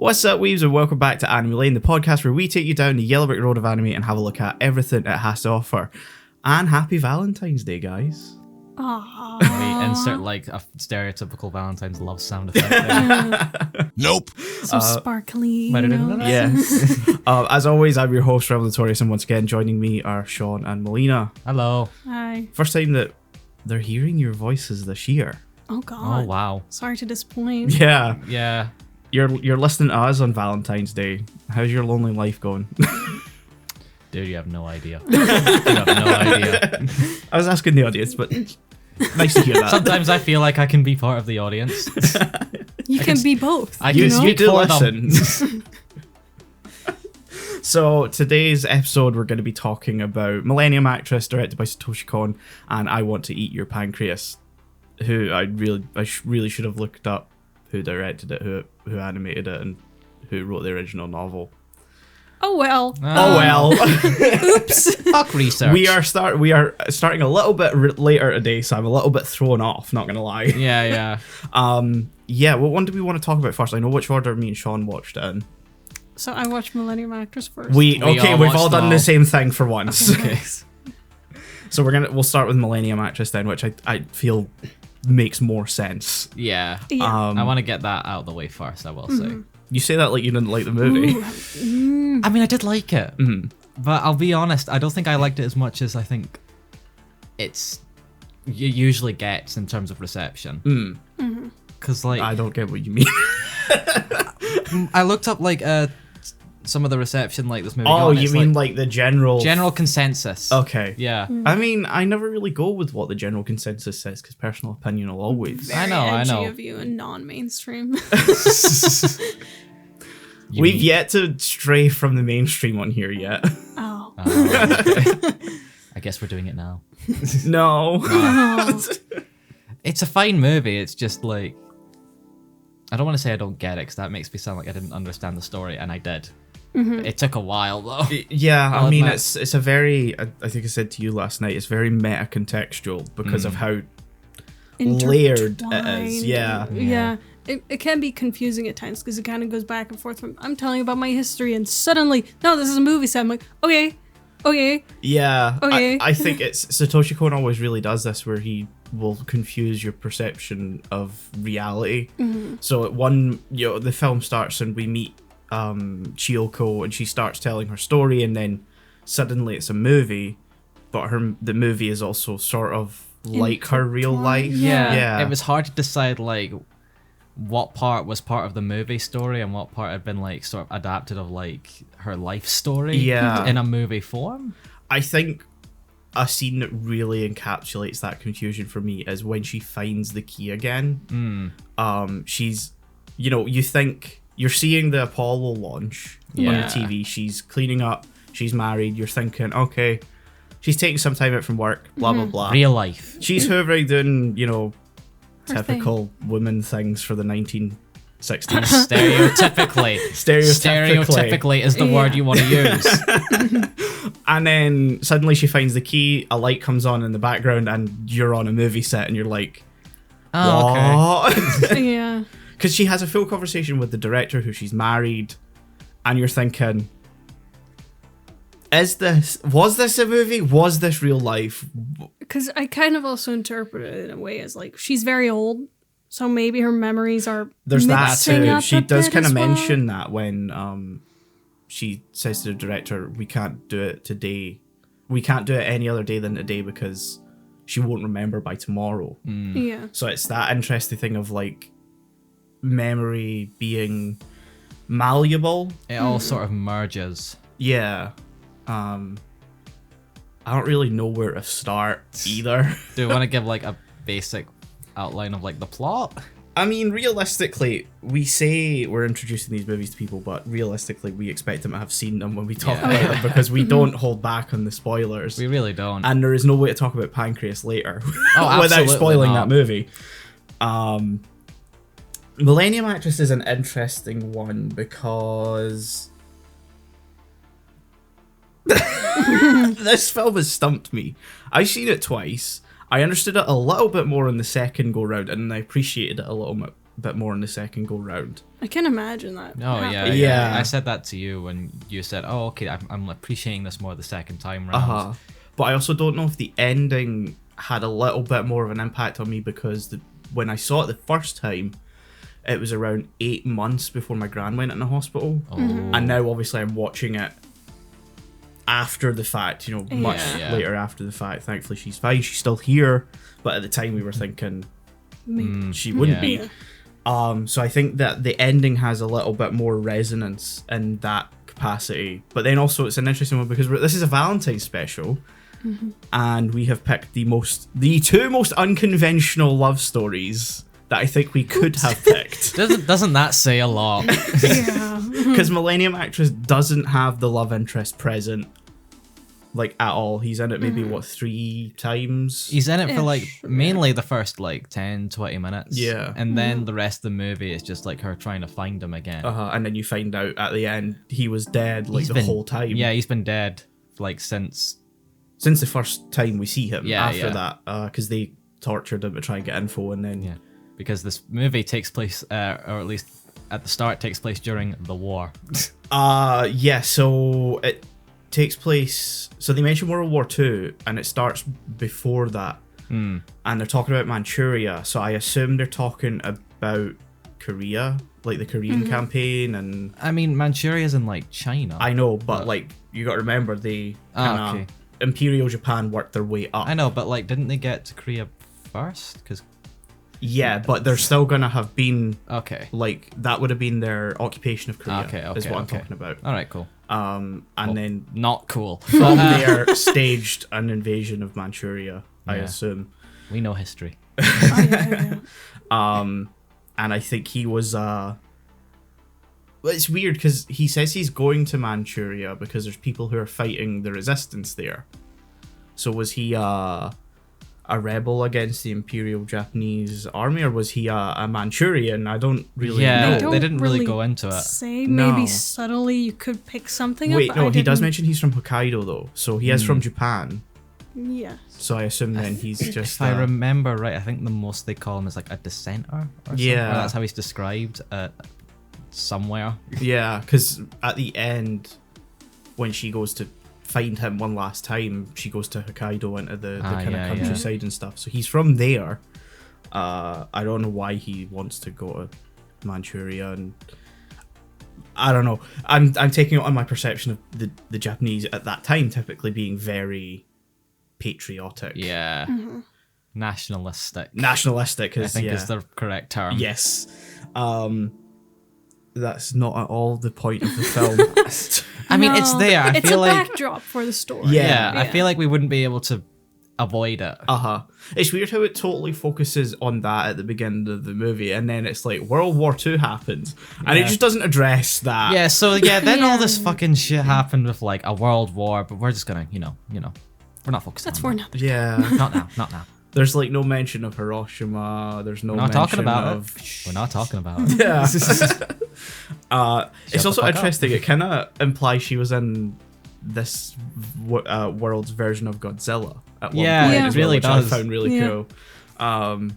What's up, weebs, and welcome back to Anime Lane, the podcast where we take you down the yellow brick road of anime and have a look at everything it has to offer. And happy Valentine's Day, guys. Aww. We insert like a stereotypical Valentine's love sound effect. Nope. So sparkly. Yes. As always, I'm your host, Notorious, and once again joining me are Shaun and Melina. Hello. Hi. First time that they're hearing your voices this year. Oh god. Oh wow. Sorry to disappoint. Yeah. Yeah. You're listening to us on Valentine's Day. How's your lonely life going? Dude, you have no idea. You have no idea. I was asking the audience, but nice to hear that. Sometimes I feel like I can be part of the audience. You can be both. I You can speak do for them. listen. So today's episode, we're going to be talking about Millennium actress directed by Satoshi Kon and I Want to Eat Your Pancreas, who I really should have looked up who directed it, who animated it, and who wrote the original novel. Oh well. Oh well. Oops. Fuck research. We are starting a little bit later today, so I'm a little bit thrown off. Not gonna lie. Yeah. Yeah. What one do we want to talk about first? I know which order me and Shaun watched it in. So I watched Millennium Actress first. We've all watched done them the all. same thing for once. Okay. So we'll start with Millennium Actress then, which I feel makes more sense. Yeah. Yeah. I want to get that out of the way first, I will say. You say that like you didn't like the movie. I mean, I did like it. But I'll be honest, I don't think I liked it as much as I think it usually gets in terms of reception. Because, like... I don't get what you mean. I looked up, like, some of the reception, like, this movie. Oh, got, you mean like the general... General consensus. Okay. Yeah. I mean, I never really go with what the general consensus says, because personal opinion will always... I know. Edgy of you and non-mainstream. We've yet to stray from the mainstream on here yet. Oh. Okay. I guess we're doing it now. No. It's a fine movie. It's just like... I don't want to say I don't get it, because that makes me sound like I didn't understand the story, and I did. It took a while, though. Yeah, I I'll mean, admit. it's a very... I think I said to you last night, it's very meta-contextual because of how layered it is. Yeah. Yeah. It can be confusing at times because it kind of goes back and forth from I'm telling you about my history and suddenly, no, this is a movie set. I'm like, okay. Yeah. Okay. I think it's... Satoshi Kon always really does this where he will confuse your perception of reality. So at the film starts and we meet Chiyoko and she starts telling her story and then suddenly it's a movie, but the movie is also sort of like her real life. Yeah. It was hard to decide, like, what part was part of the movie story and what part had been, like, sort of adapted of, like, her life story in a movie form. I think a scene that really encapsulates that confusion for me is when she finds the key again. She's, you think you're seeing the Apollo launch on the TV. She's cleaning up. She's married. You're thinking, okay, she's taking some time out from work, blah, blah, blah. Real life. She's hoovering, doing, Her typical woman things for the 1960s. Stereotypically. Stereotypically is the word you want to use. And then suddenly she finds the key, a light comes on in the background, and you're on a movie set, and you're like, Oh, what? Yeah. Because she has a full conversation with the director who she's married, and you're thinking, was this a movie? Was this real life? Because I kind of also interpret it in a way as like she's very old, so maybe her memories are There's that mixing too. up She a does bit kind of as well. mention that when she says to the director, we can't do it today. We can't do it any other day than today because she won't remember by tomorrow. Yeah. So it's that interesting thing of like memory being malleable. It all sort of merges. Yeah. I don't really know where to start either. Do we want to give, like, a basic outline of, like, the plot? I mean, realistically, we say we're introducing these movies to people, but realistically, we expect them to have seen them when we talk about them because we don't hold back on the spoilers. We really don't. And there is no way to talk about Pancreas later Oh, without absolutely spoiling not. that movie. Millennium Actress is an interesting one because this film has stumped me. I've seen it twice. I understood it a little bit more in the second go round, and I appreciated it a little bit more in the second go round. I can imagine that. Oh happening. yeah. Yeah. I said that to you when you said, "Oh, okay, I'm appreciating this more the second time round." But I also don't know if the ending had a little bit more of an impact on me because when I saw it the first time, it was around 8 months before my gran went in the hospital. Oh. And now obviously I'm watching it after the fact, much Yeah. later after the fact. Thankfully she's fine, she's still here, but at the time we were thinking she wouldn't Yeah. be. So I think that the ending has a little bit more resonance in that capacity. But then also it's an interesting one because this is a Valentine special, and we have picked the two most unconventional love stories that I think we could have picked. Doesn't that say a lot? Yeah. Because Millennium actress doesn't have the love interest present, like, at all. He's in it maybe, 3 times? He's in it for like Ish, mainly the first like 10, 20 minutes. Yeah. And then the rest of the movie is just like her trying to find him again. And then you find out at the end he was dead, like, He's the been- whole time. Yeah, he's been dead like since. Since the first time we see him. Yeah, After yeah. that, because they tortured him to try and get info, and then... Yeah. Because this movie takes place, or at least at the start, takes place during the war. Yeah, so it takes place... So they mention World War II, and it starts before that. And they're talking about Manchuria, so I assume they're talking about Korea, like the Korean campaign, and... I mean, Manchuria's in like China. I know, but, like, you gotta remember, they kinda... okay. Imperial Japan worked their way up. I know, but like, didn't they get to Korea first? Because Yeah, but they're still gonna have been... okay, Like, that would have been their occupation of Korea, okay, is what I'm okay. talking about. All right, cool. And then Not cool. from there staged an invasion of Manchuria, I Yeah. assume. We know history. Oh, yeah. And I think he was well, it's weird because he says he's going to Manchuria because there's people who are fighting the resistance there. So was he a rebel against the Imperial Japanese army, or was he a Manchurian? I don't really Yeah, know. don't they didn't really really go into it. Say No. maybe subtly you could pick something Wait, up. no, I he does didn't- mention he's from Hokkaido though, so he is from Japan. Yeah. So I assume then he's just. If I remember right, I think the most they call him is like a dissenter. Or something. Yeah. Or that's how he's described somewhere. Yeah, because at the end, when she goes to find him one last time, she goes to Hokkaido into the kind yeah, of countryside and stuff. So he's from there. I don't know why he wants to go to Manchuria, and I don't know. I'm taking it on my perception of the Japanese at that time typically being very patriotic. Yeah. Nationalistic. Nationalistic I is think is the correct term. Yes. That's not at all the point of the film. I mean, it's No, there. I it's feel a like backdrop for the story. Yeah. I feel like we wouldn't be able to avoid it. It's weird how it totally focuses on that at the beginning of the movie, and then it's like World War II happens, and it just doesn't address that. Yeah, so yeah, then all Yeah. this fucking shit happened with like a world war, but we're just gonna, we're not focusing That's on for that. nothing. Yeah. Not now. There's like no mention of Hiroshima. There's no We're not mention talking about of... it. We're not talking about it. Yeah. It's the also fuck up. interesting. It kind of implies she was in this world's version of Godzilla at one Yeah, point it as well, really which does. I found really Yeah. cool.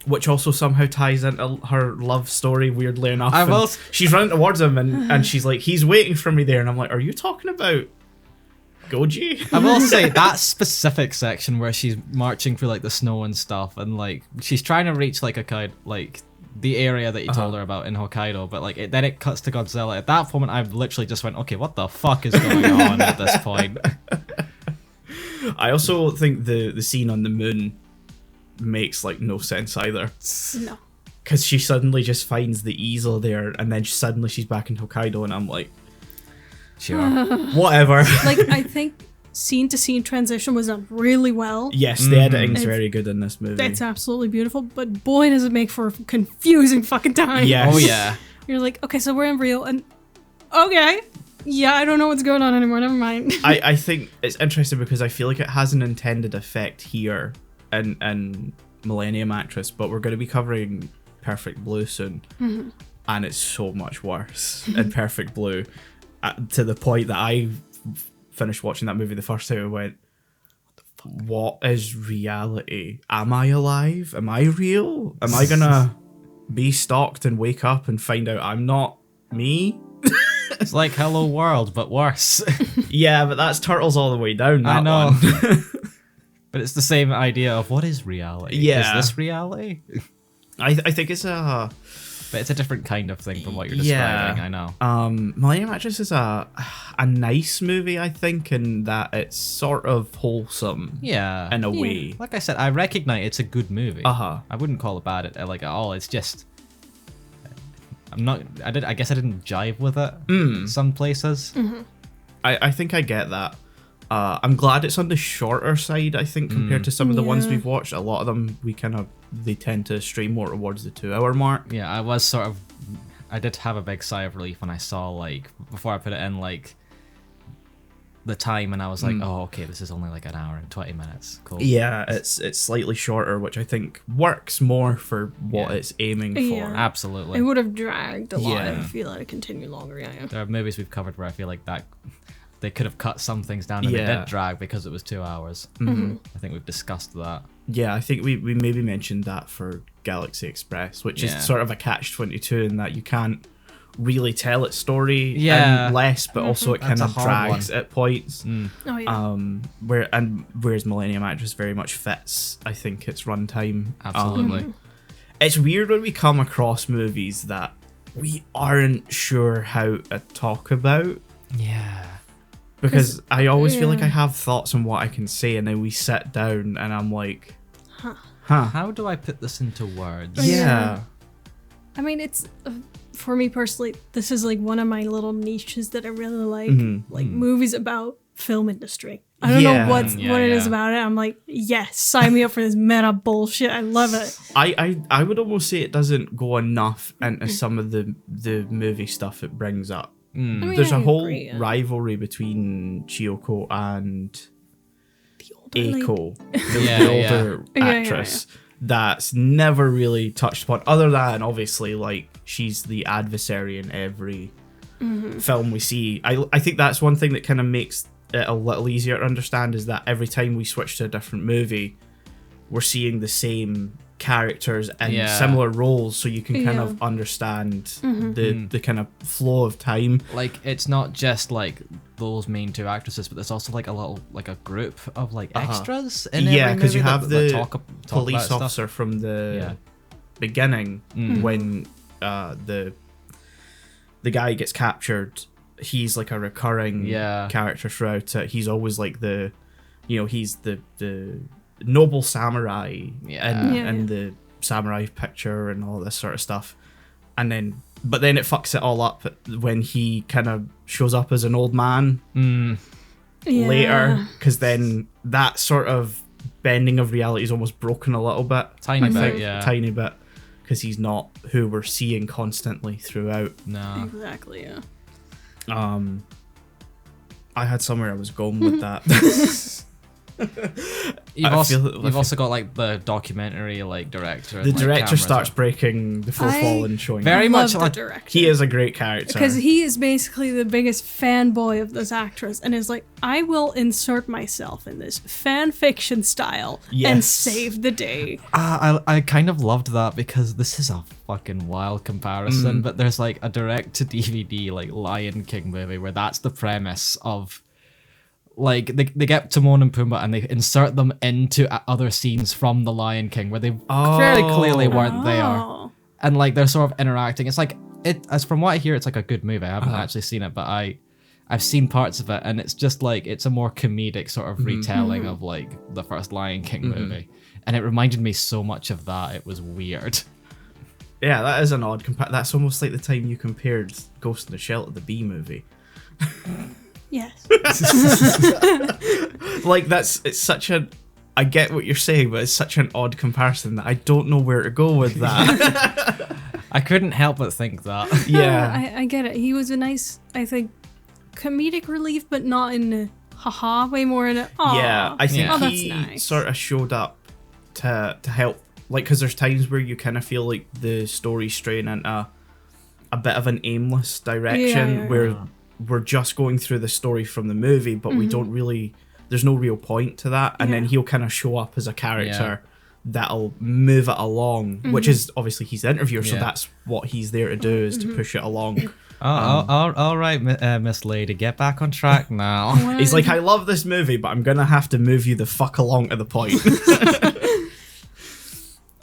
Which also somehow ties into her love story, weirdly enough. I And will- she's running towards him, and she's like, he's waiting for me there. And I'm like, are you talking about Goji? I will say that specific section where she's marching through like the snow and stuff, and like she's trying to reach like the area that you told her about in Hokkaido, but like then it cuts to Godzilla. At that moment, I literally just went, okay, what the fuck is going on at this point? I also think the scene on the moon makes like no sense either. No. Because she suddenly just finds the easel there, and then suddenly she's back in Hokkaido, and I'm like, Sure. whatever. Like, I think scene to scene transition was done really well. Yes, the editing's It's- very good in this movie. That's absolutely beautiful, but boy, does it make for a confusing fucking time. Yes. Oh yeah. You're like, okay, so we're in Rio, and okay. Yeah, I don't know what's going on anymore. Never mind. I think it's interesting because I feel like it has an intended effect here in Millennium Actress, but we're going to be covering Perfect Blue soon, and it's so much worse in Perfect Blue, to the point that I finished watching that movie the first time and went, what is reality? Am I alive? Am I real? Am I gonna be stalked and wake up and find out I'm not me. It's like Hello World, but worse. Yeah, but that's Turtles All the Way Down. That I know. one. But it's the same idea of what is reality? Yeah. Is this reality? I think it's a... But it's a different kind of thing from what you're describing, I know. Millennium Actress is a nice movie, I think, in that it's sort of wholesome. Yeah. In a way. Like I said, I recognize it's a good movie. Uh-huh. I wouldn't call it bad at all. It's just... I guess I didn't jive with it in some places. I think I get that. I'm glad it's on the shorter side, I think, compared to some of the ones we've watched. A lot of them, they tend to stray more towards the 2-hour mark. Yeah, I did have a big sigh of relief when I saw, like, before I put it in, like, the time, and I was like, oh, okay, this is only like an hour and 20 minutes. Cool. Yeah, it's slightly shorter, which I think works more for what it's aiming for. Yeah. Absolutely. It would have dragged a lot Yeah. if you let it continue longer. Yeah. There are movies we've covered where I feel like that they could have cut some things down and they did drag because it was 2 hours. I think we've discussed that. Yeah, I think we maybe mentioned that for Galaxy Express, which is sort of a catch-22 in that you can't really tell its story less, but also it kind of drags at points. Oh yeah. Whereas Millennium Actress very much fits, I think, its runtime. Absolutely. It's weird when we come across movies that we aren't sure how to talk about. Yeah. Because I always feel like I have thoughts on what I can say, and then we sit down and I'm like, huh. How do I put this into words? Yeah. I mean, it's for me personally, this is like one of my little niches that I really like movies about film industry. I don't know what it is about it. I'm like, yes, sign me up for this meta bullshit. I love it. I would almost say it doesn't go enough into some of the movie stuff it brings up. I mean, There's a whole agree, yeah. rivalry between Chiyoko and The older Eiko, lady. the older actress, that's never really touched upon, other than obviously like she's the adversary in every film we see. I think that's one thing that kind of makes it a little easier to understand, is that every time we switch to a different movie, we're seeing the same characters in similar roles, so you can kind of understand the kind of flow of time. Like, it's not just like those main two actresses, but there's also like a group of like extras in every because you movie have that the talk police about officer stuff. from the beginning when the guy gets captured. He's like a recurring character throughout it. He's always like he's the noble samurai and the samurai picture and all this sort of stuff. But then it fucks it all up when he kind of shows up as an old man later, because then that sort of bending of reality is almost broken a little bit. Tiny bit, because he's not who we're seeing constantly throughout. No. Exactly, yeah. I had somewhere I was going with that. You've also got like the documentary like director. The director starts breaking the fourth wall and showing very much the like director. he is a great character, because he is basically the biggest fanboy of this actress, and is like, I will insert myself in this fan fiction style and save the day. I kind of loved that, because this is a fucking wild comparison, but there's like a direct to DVD like Lion King movie where that's the premise of. Like, they get Timon and Pumbaa and they insert them into other scenes from The Lion King where they very clearly weren't there. And, like, they're sort of interacting. It's like, as from what I hear, it's like a good movie. I haven't actually seen it, but I've seen parts of it, and it's just like, it's a more comedic sort of retelling of, like, the first Lion King movie. And it reminded me so much of that. It was weird. Yeah, that is an odd that's almost like the time you compared Ghost in the Shell to the Bee movie. Yes. Like, I get what you're saying, but it's such an odd comparison that I don't know where to go with that. I couldn't help but think that. Yeah. I get it. He was a nice, I think, comedic relief, but not in a haha, way more in a aw. Yeah, I think that's he nice. sort of showed up to help, like, because there's times where you kind of feel like the story's straying into a bit of an aimless direction where we're just going through the story from the movie, but we don't really, there's no real point to that. And then he'll kind of show up as a character that'll move it along, which is obviously he's the interviewer, so that's what he's there to do, is to push it along. All right, Miss Lady, get back on track now. He's like, I love this movie, but I'm gonna have to move you the fuck along to the point.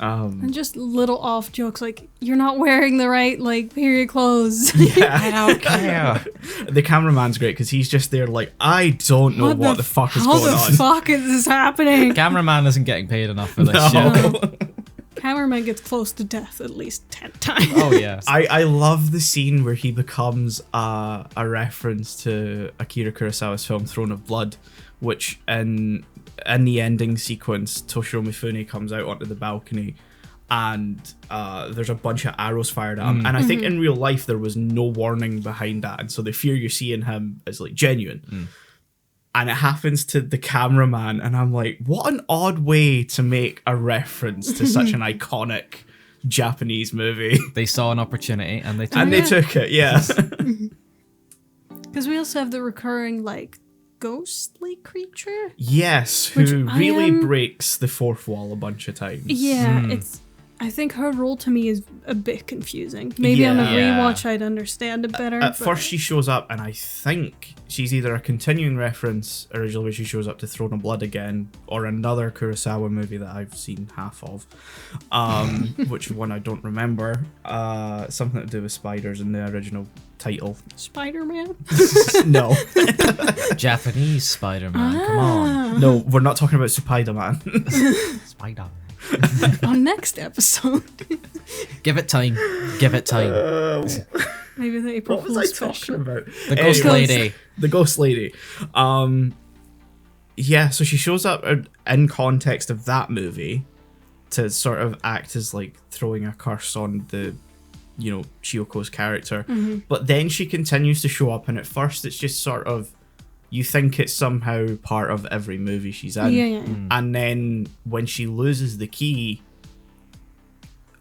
And just little off jokes like, you're not wearing the right like period clothes. Yeah, I don't care. The cameraman's great because he's just there like, I don't know what the fuck is going on. How the fuck is this happening? Cameraman isn't getting paid enough for this shit. Cameraman gets close to death at least 10 times. Oh yes. I love the scene where he becomes a reference to Akira Kurosawa's film Throne of Blood, which in the ending sequence, Toshiro Mifune comes out onto the balcony and there's a bunch of arrows fired at him. And I think in real life there was no warning behind that, and so the fear you see in him is like genuine. And it happens to the cameraman, and I'm like, what an odd way to make a reference to such an iconic Japanese movie. They saw an opportunity and they took And they took it, yeah. Because we also have the recurring like ghostly creature. Yes, who really breaks the fourth wall a bunch of times. Yeah, I think her role to me is a bit confusing. Maybe on a rewatch I'd understand it better. At first she shows up, and I think she's either a continuing reference originally where she shows up to Throne of Blood again, or another Kurosawa movie that I've seen half of. Which one I don't remember. Something to do with spiders in the original title. Spider-Man? No. Japanese Spider-Man, come on. No, we're not talking about Spider-Man. Spider-Man. On next episode. Give it time. Give it time. Maybe the April What was I Fool's talking about? The Ghost Lady. The Ghost Lady. Yeah, so she shows up in context of that movie to sort of act as like throwing a curse on the, you know, Chiyoko's character. But then she continues to show up, and at first it's just sort of, you think it's somehow part of every movie she's in. Yeah. And then when she loses the key,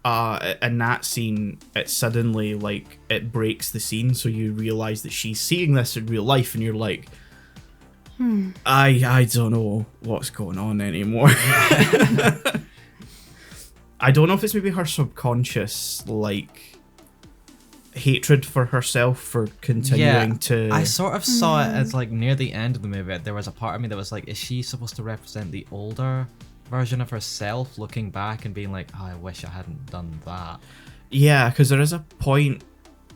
in that scene, it suddenly, like, it breaks the scene, so you realise that she's seeing this in real life, and you're like, I don't know what's going on anymore. I don't know if it's maybe her subconscious, like, hatred for herself for continuing to... I sort of saw it as like near the end of the movie, there was a part of me that was like, is she supposed to represent the older version of herself looking back and being like, oh, I wish I hadn't done that? Yeah, because there is a point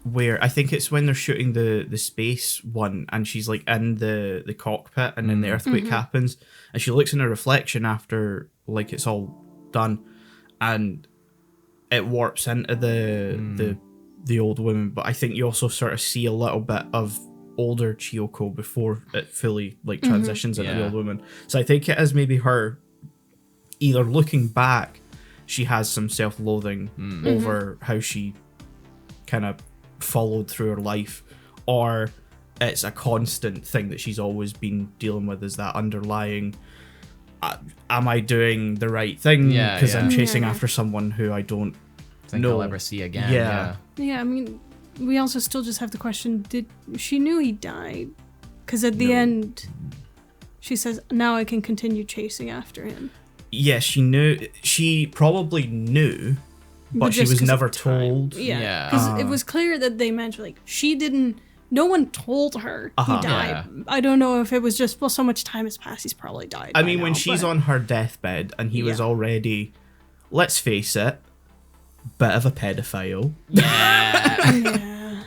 where I think it's when they're shooting the space one, and she's like in the cockpit, and then the earthquake happens, and she looks in her reflection after like it's all done, and it warps into the old woman. But I think you also sort of see a little bit of older Chiyoko before it fully like transitions into the old woman. So I think it is maybe her either looking back, she has some self-loathing over how she kind of followed through her life, or it's a constant thing that she's always been dealing with, is that underlying, am I doing the right thing? Because I'm chasing after someone who I don't think I'll ever see again. Yeah, I mean, we also still just have the question, she knew he died? Because at the end, she says, now I can continue chasing after him. Yes, she knew. She probably knew, but she was never told. Yeah, because it was clear that they mentioned, like, she didn't, no one told her he died. Yeah. I don't know if it was just, well, so much time has passed, he's probably died. I mean, when she's on her deathbed and he was already, let's face it, bit of a pedophile. Yeah.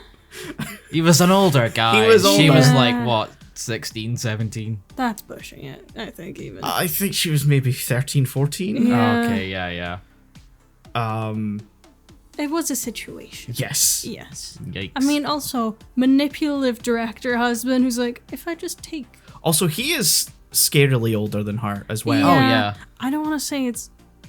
He was an older guy. He was older. She was like, what, 16, 17? That's pushing it, I think, even. I think she was maybe 13, 14. Yeah. Okay, yeah. It was a situation. Yes. Yikes. I mean, also, manipulative director husband who's like, if I just take... Also, he is scarily older than her as well. Oh, yeah. I don't want to say it's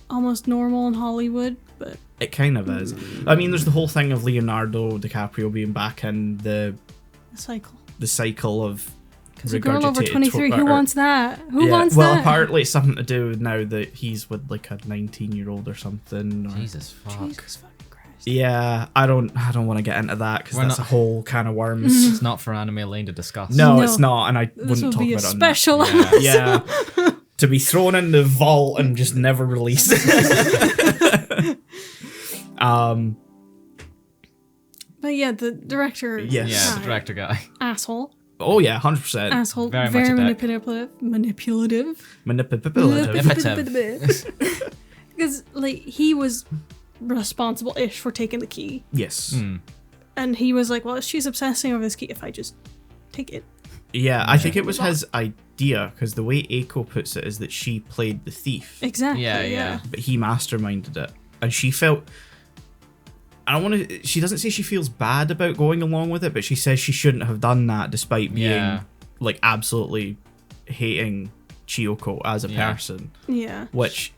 almost normal in Hollywood, but... It kind of is. I mean, there's the whole thing of Leonardo DiCaprio being back in the cycle of because a girl over 23, who wants that? Who wants that? Well, apparently it's something to do with now that he's with like a 19-year-old or something. Jesus fucking Christ. Yeah, I don't want to get into that because that's a whole can of worms. It's not for Anime Lane to discuss. No, it's not, and I this wouldn't talk be about it special on that. Yeah. to be thrown in the vault and just never released. But yeah, the director. Yes. Yeah, the director guy. Asshole. Oh yeah, 100%. Asshole. Very Very, much a dick. manipulative. Manipulative. Because like he was responsible-ish for taking the key, Yes. and he was like, "Well, she's obsessing over this key. If I just take it." Yeah, I think it was his idea, because the way Eiko puts it is that she played the thief, Exactly. Yeah. but he masterminded it, and she felt. I don't want to. She doesn't say she feels bad about going along with it, but she says she shouldn't have done that, despite being like absolutely hating Chiyoko as a person. Yeah. Which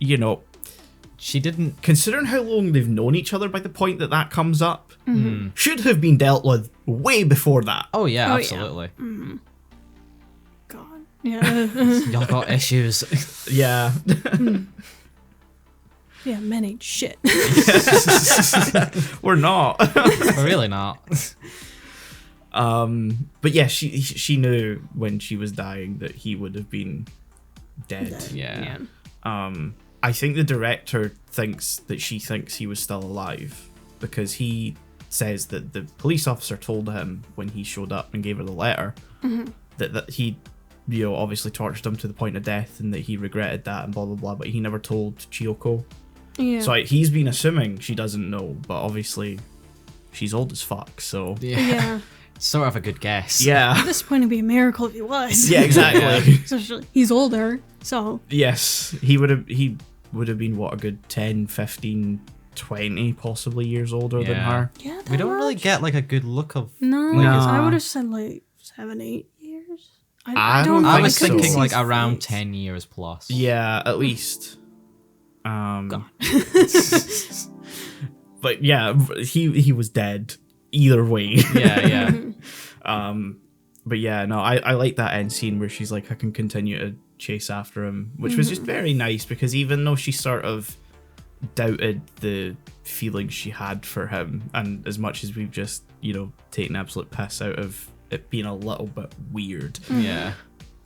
She didn't. considering how long they've known each other by the point that comes up, should have been dealt with way before that. Oh yeah, Oh, yeah. absolutely. God. Yeah. Y'all got issues. Yeah. Yeah. Men ain't shit. We're not. We're really not. But yeah, she knew when she was dying that he would have been dead. Yeah. I think the director thinks that she thinks he was still alive, because he says that the police officer told him when he showed up and gave her the letter that he obviously tortured him to the point of death, and that he regretted that and blah blah blah, but he never told Chiyoko. Yeah. So he's been assuming she doesn't know, but obviously she's old as fuck, so Yeah. Sort of a good guess. yeah. At this point, it'd be a miracle if he was. Yeah, exactly. Especially, he's older, so. Yes, he would have been what, a good 10, 15, 20 possibly years older than Yeah. her. Yeah. We don't really get like a good look of. No, No. I would have said like 7, 8 years. I don't know. I think was so. thinking like his around face. 10 years plus. Yeah, at least. But yeah, he was dead either way. Yeah. But yeah, no, I like that end scene where she's like, I can continue to chase after him, which was just very nice, because even though she sort of doubted the feelings she had for him, and as much as we've just, taken absolute piss out of it being a little bit weird, Yeah.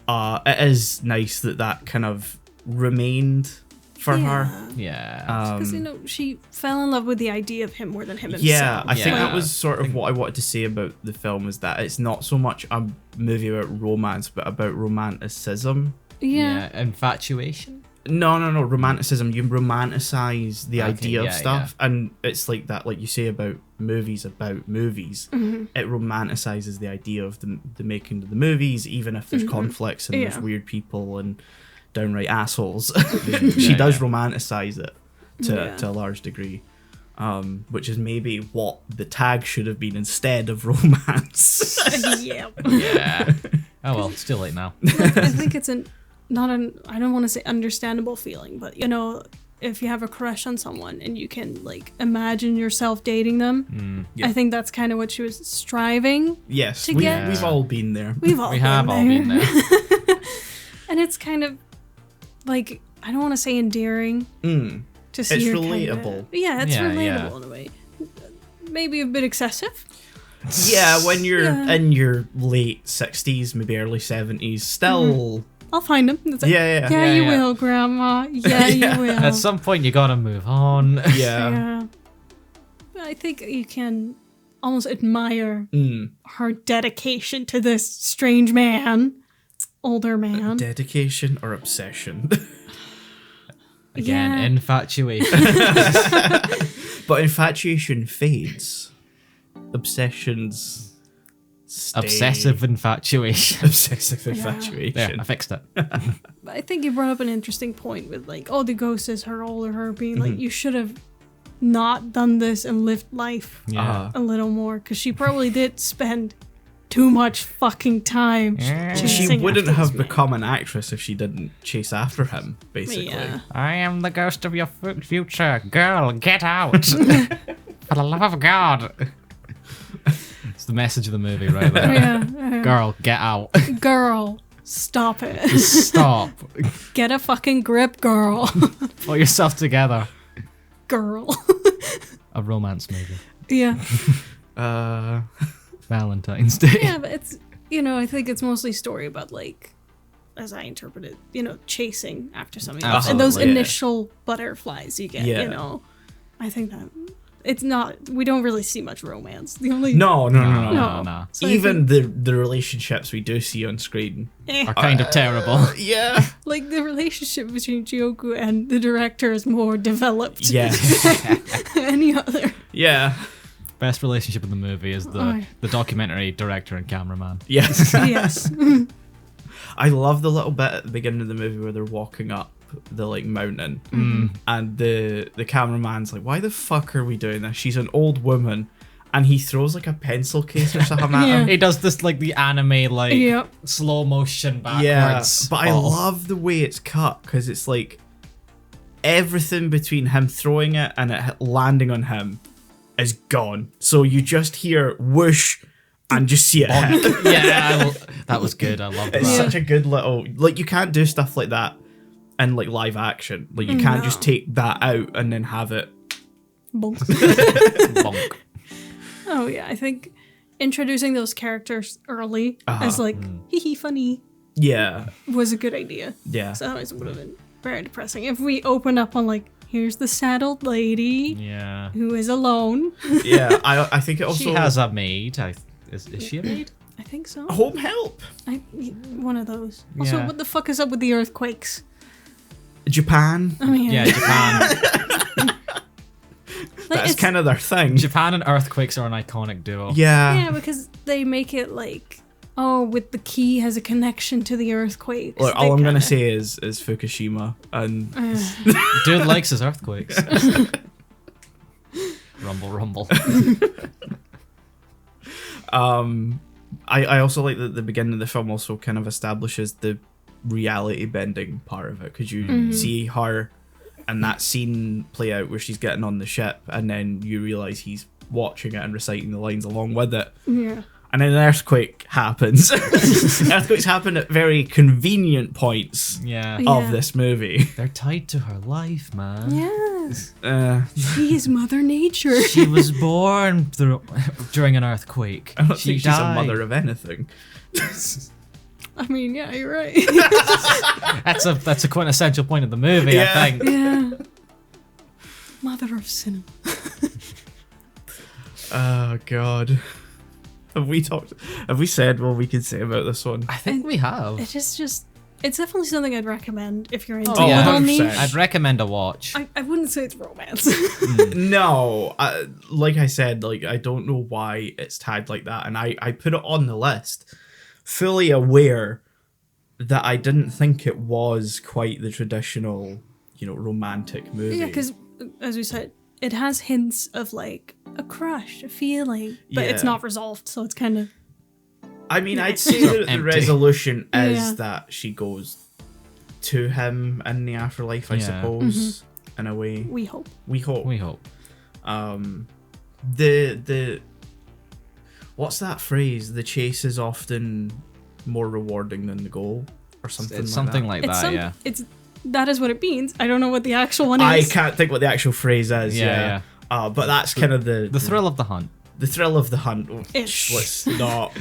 it is nice that kind of remained for her. Yeah. Because, she fell in love with the idea of him more than him himself. Yeah, I think Yeah. that was sort of what I wanted to say about the film, is that it's not so much a movie about romance, but about romanticism. Yeah. Infatuation. No, romanticism. You romanticize the idea of yeah, stuff, and it's like that, like you say about movies. It romanticizes the idea of the making of the movies, even if there's conflicts and there's weird people and downright assholes. She does romanticize it to a large degree, which is maybe what the tag should have been instead of romance. Yeah. Yeah. Oh well, it's too late now. I think it's I don't want to say understandable feeling, but if you have a crush on someone and you can like imagine yourself dating them, Yeah. I think that's kind of what she was striving. Yes, To get- we've all been there. We have all been there. And it's kind of like, I don't want to say endearing. To see It's her relatable. Yeah, it's Yeah, relatable yeah. in a way. Maybe a bit excessive. Yeah, when you're Yeah. in your late 60s, maybe early 70s, still. I'll find him. It's like, Yeah. Yeah, you yeah. will, Grandma. Yeah, Yeah. you will. At some point, you gotta move on. Yeah. Yeah. But I think you can almost admire her dedication to this strange man, older man. Dedication or obsession. Again, Yeah. infatuation. But infatuation fades. Obsessions stay. Obsessive infatuation. Obsessive infatuation. There, I fixed it. But I think you brought up an interesting point with like, oh, the ghost is her older her being like, you should have not done this and lived life Yeah. a little more, because she probably did spend too much fucking time She chasing wouldn't after have this man. become an actress if she didn't chase after him, basically. Yeah. I am the ghost of your future. Girl, get out. For the love of God. It's the message of the movie right there. Yeah. Girl, get out. Girl, stop it. Stop. Get a fucking grip, girl. Pull yourself together. Girl. A romance movie. Yeah. Valentine's Day. Yeah, but it's, I think it's mostly story about like as I interpret it, you know, chasing after something else. Absolutely, And those yeah. initial butterflies you get, Yeah. you know. I think that it's not, we don't really see much romance. The only No. No. So I Even the relationships we do see on screen. Are kind of terrible. Yeah. like the relationship between Chioku and the director is more developed Yeah. than any other. Yeah. Best relationship in the movie is Oh. the documentary director and cameraman. Yes. Yes. I love the little bit at the beginning of the movie where they're walking up the like mountain and the cameraman's like, why the fuck are we doing this? She's an old woman, and he throws like a pencil case or something at him. He does this like the anime like Yep. slow motion Yeah, backwards. but I love the way it's cut because it's like everything between him throwing it and it landing on him is gone. So you just hear whoosh and just see it hit. Yeah, that was good. I love that. It's such a good little, like, you can't do stuff like that in like live action. Like you can't just take that out and then have it. Bonk. Bonk. Oh yeah, I think introducing those characters early as like hee hee funny Yeah, was a good idea. yeah. So otherwise it would have been very depressing. If we open up on like, here's the sad old lady Yeah. who is alone. Yeah, I think it also She has a maid. Is she a maid? I think so. home help. One of those. Also, Yeah. what the fuck is up with the earthquakes? Japan. I mean, Yeah, Japan. like, That's it's- kind of their thing. Japan and earthquakes are an iconic duo. Yeah. yeah, because they make it like, oh, with the key has a connection to the earthquakes. Look, They all I'm gonna kinda- say is Fukushima and Dude likes his earthquakes. Rumble, rumble. I also like that the beginning of the film also kind of establishes the reality bending part of it because you see her and that scene play out where she's getting on the ship and then you realize he's watching it and reciting the lines along with it. Yeah. And then an earthquake happens. Earthquakes happen at very convenient points Yeah. Yeah. of this movie. They're tied to her life, man. Yes. She She is Mother Nature. She was born during an earthquake. I don't She think she's a died. mother of anything. I mean, yeah, you're right. That's a quintessential point of the movie, Yeah. I think. yeah. Mother of cinema. Oh god. Have we said what we could say about this one? I think we have. It's it's definitely something I'd recommend if you're into Oh, a little 100%. niche. I'd recommend a watch. I wouldn't say it's romance. No, like I said, like I don't know why it's tagged like that, and I put it on the list, fully aware that I didn't think it was quite the traditional, romantic movie. Yeah, because as we said, it has hints of like a crush, a feeling, but it's Yeah. not resolved, so it's kind of I mean, I'd say that the Empty. resolution is Yeah. that she goes to him in the afterlife, I Yeah. suppose, in a way. we hope. We hope. We hope. The what's that phrase? The chase is often more rewarding than the goal, or something. It's like something that. like It's that, yeah. that is what it means. I don't know what the actual one I is. can't think what the actual phrase is. Yeah, But that's kind of The thrill of the hunt. the thrill of the hunt. Oh, Ish. let's not.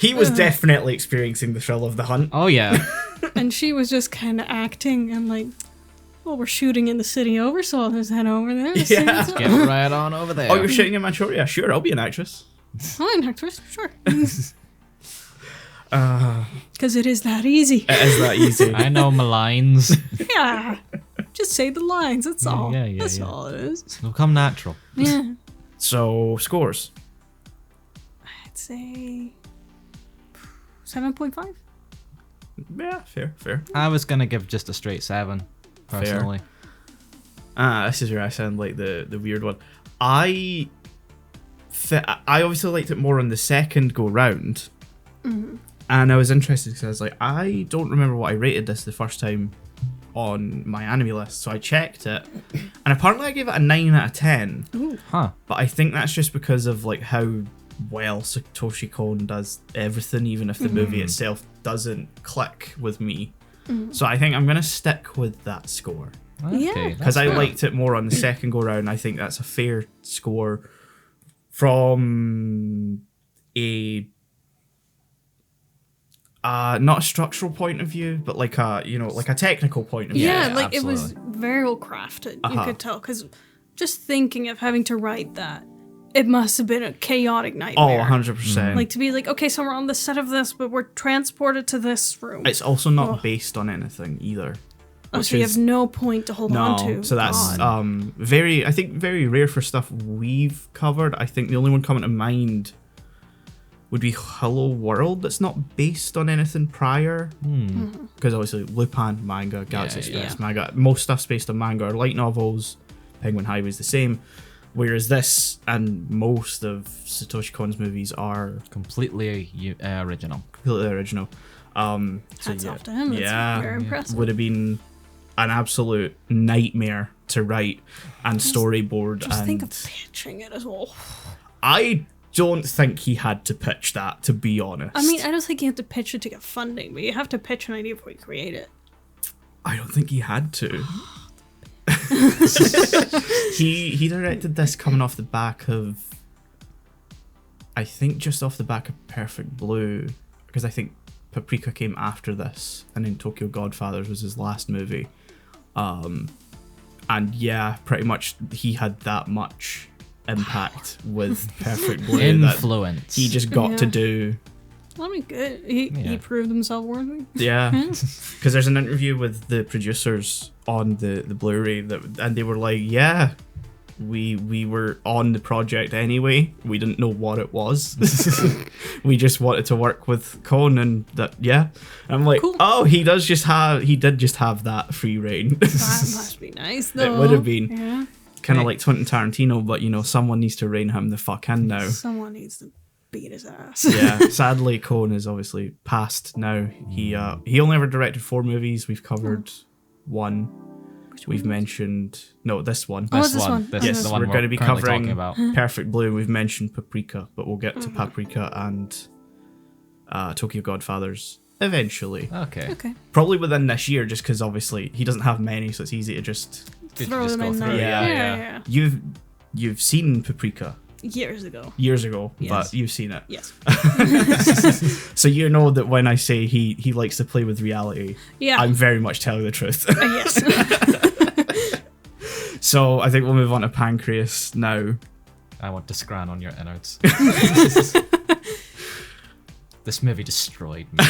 He was definitely experiencing the thrill of the hunt. Oh, yeah. And she was just kind of acting and like, well, we're shooting in the city over, so I'll just head over there. to see Yeah. what's up. Get right on over there. Oh, you're shooting in Manchuria? Sure, I'll be an actress. I'm an actress, sure. Uh, Because it is that easy. it is that easy. I know my lines. Yeah. Just say the lines, that's all. Yeah, yeah, That's yeah. all it is. It'll come natural. Yeah. So scores. I'd say 7.5. Yeah, fair. I was going to give just a straight 7, personally. This is where I sound like the weird one. I obviously liked it more on the second go round. And I was interested because I was like, I don't remember what I rated this the first time on my anime list. So I checked it. And apparently I gave it a 9 out of 10. Ooh. Huh. But I think that's just because of like how well Satoshi Kon does everything, even if the movie itself doesn't click with me. So I think I'm going to stick with that score. Yeah. Okay, Because that's I fair. liked it more on the second go round. I think that's a fair score from a not a structural point of view, but like a technical point of view. Yeah, Yeah, like it was absolutely. very well crafted. You could tell, because just thinking of having to write that, it must have been a chaotic Oh, nightmare. 100%. Like to be like, okay, so we're on the set of this, but we're transported to this room. It's also not based on anything either. So you have no point to hold on to. So that's God. very rare for stuff we've covered. I think the only one coming to mind would be Hello World, that's not based on anything prior. Because obviously Lupin manga, Galaxy Express manga, most stuff's based on manga or light novels. Penguin Highway's the same. Whereas this and most of Satoshi Kon's movies are Completely original. completely original. Hats off to him. That's very impressive. Would have been an absolute nightmare to write and storyboard. Just and think of pitching it as well. I don't think he had to pitch that, to be honest. I mean, I don't think you have to pitch it to get funding, but you have to pitch an idea before you create it. I don't think he had to. he directed this coming off the back of, I think just off the back of Perfect Blue, because I think Paprika came after this, and then Tokyo Godfathers was his last movie. And yeah, pretty much he had that much impact with Perfect Blue Influence. that he just got to do. I mean, good. He proved himself worthy. Yeah, because there's an interview with the producers on the Blu-ray and they were like, yeah, we were on the project anyway. We didn't know what it was. We just wanted to work with Kon, and that I'm like, cool. Oh, he did just have that free reign. That must be nice, though. It would have been. Yeah. Kind of like Quentin Tarantino, but someone needs to rein him the fuck in now. Someone needs to beat his ass. Yeah, sadly, Kon is obviously passed now. He only ever directed 4 movies. We've covered one. We've mentioned this one. This one. Yes, the one we're going to be currently covering talking about. Perfect Blue. We've mentioned Paprika, but we'll get to Paprika and Tokyo Godfathers eventually. Okay. Probably within this year, just because obviously he doesn't have many, so it's easy to just Throw just them go in through there. it. Yeah. You've seen Paprika Years ago. but you've seen it. Yes. So you know that when I say he likes to play with reality, Yeah. I'm very much telling the truth. Yes. So I think we'll move on to Pancreas now. I want to scran on your innards. This movie destroyed me.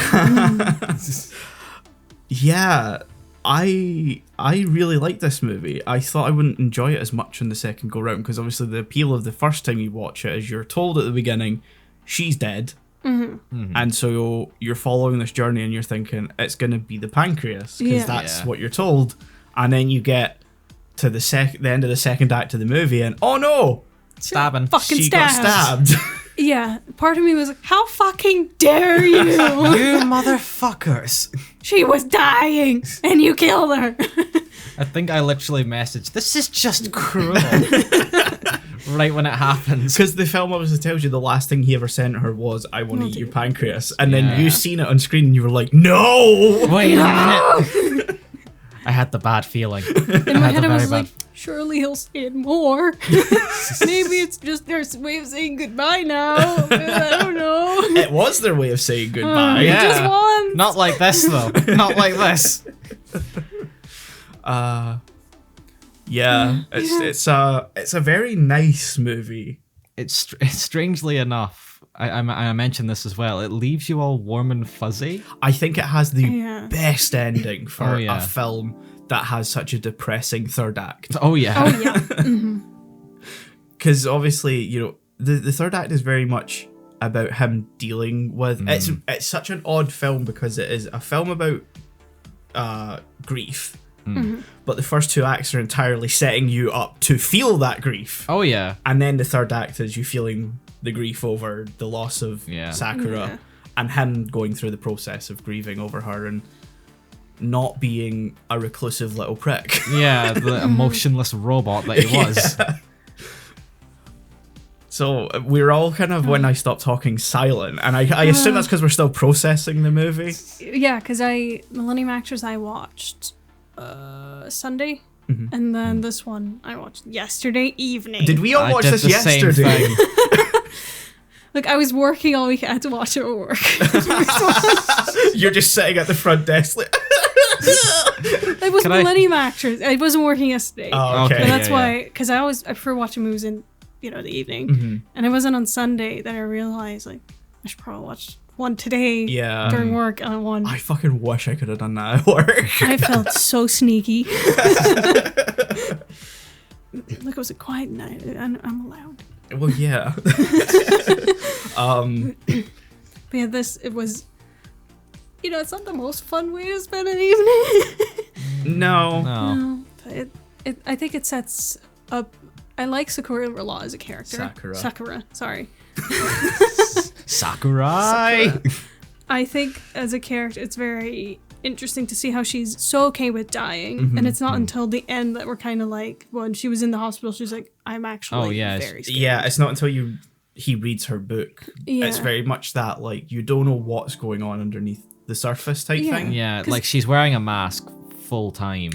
Yeah, I really like this movie. I thought I wouldn't enjoy it as much on the second go round, because obviously the appeal of the first time you watch it is you're told at the beginning she's dead, and so you're following this journey and you're thinking it's going to be the pancreas, because that's what you're told, and then you get to the end of the second act of the movie and oh no, Stabbing. Fucking she got stabbed. Yeah. Part of me was like, how fucking dare you? You motherfuckers. She was dying and you killed her. I think I literally messaged, this is just cruel. Right when it happens. Because the film obviously tells you the last thing he ever sent her was, I want to eat your pancreas. And then you seen it on screen and you were like, no! Wait a minute. I had the bad feeling. In my head I was like, surely he'll say it more. Maybe it's just their way of saying goodbye now. I don't know. It was their way of saying goodbye. Just once. Not like this though. Not like this. It's a very nice movie. It's strangely enough, I mentioned this as well, it leaves you all warm and fuzzy. I think it has the best ending for Oh, yeah. a film that has such a depressing third act. Oh yeah. Oh yeah. Because obviously, the third act is very much about him dealing with it's such an odd film, because it is a film about grief, but the first 2 acts are entirely setting you up to feel that grief. Oh yeah. And then the third act is you feeling the grief over the loss of Sakura, and him going through the process of grieving over her and not being a reclusive little prick. Yeah, the emotionless robot that he was. Yeah. So we're all kind of, when I stopped talking, silent, and I assume that's because we're still processing the movie. Yeah, because Millennium Actors I watched Sunday, and then this one I watched yesterday evening. Did we all watch this the same yesterday? thing. Like, I was working all week. I had to watch it at work. You're just sitting at the front desk like... It was Millennium actors. I wasn't working yesterday. Oh, okay. But that's why, because I prefer watching movies in, the evening. Mm-hmm. And it wasn't on Sunday that I realized, like, I should probably watch one today during work and one. I fucking wish I could have done that at work. I felt so sneaky. Like, it was a quiet night. I'm allowed. Well, yeah. But yeah, it was, it's not the most fun way to spend an evening. No. But I think it sets up. I like Sakura Law as a character. Sakura, sorry. Sakurai. I think as a character, it's very interesting to see how she's so okay with dying, and it's not until the end that we're kind of like, when she was in the hospital, she's like, I'm actually very scared. Yeah, it's not until he reads her book. Yeah. It's very much that, like, you don't know what's going on underneath the surface type thing. Yeah, like she's wearing a mask full time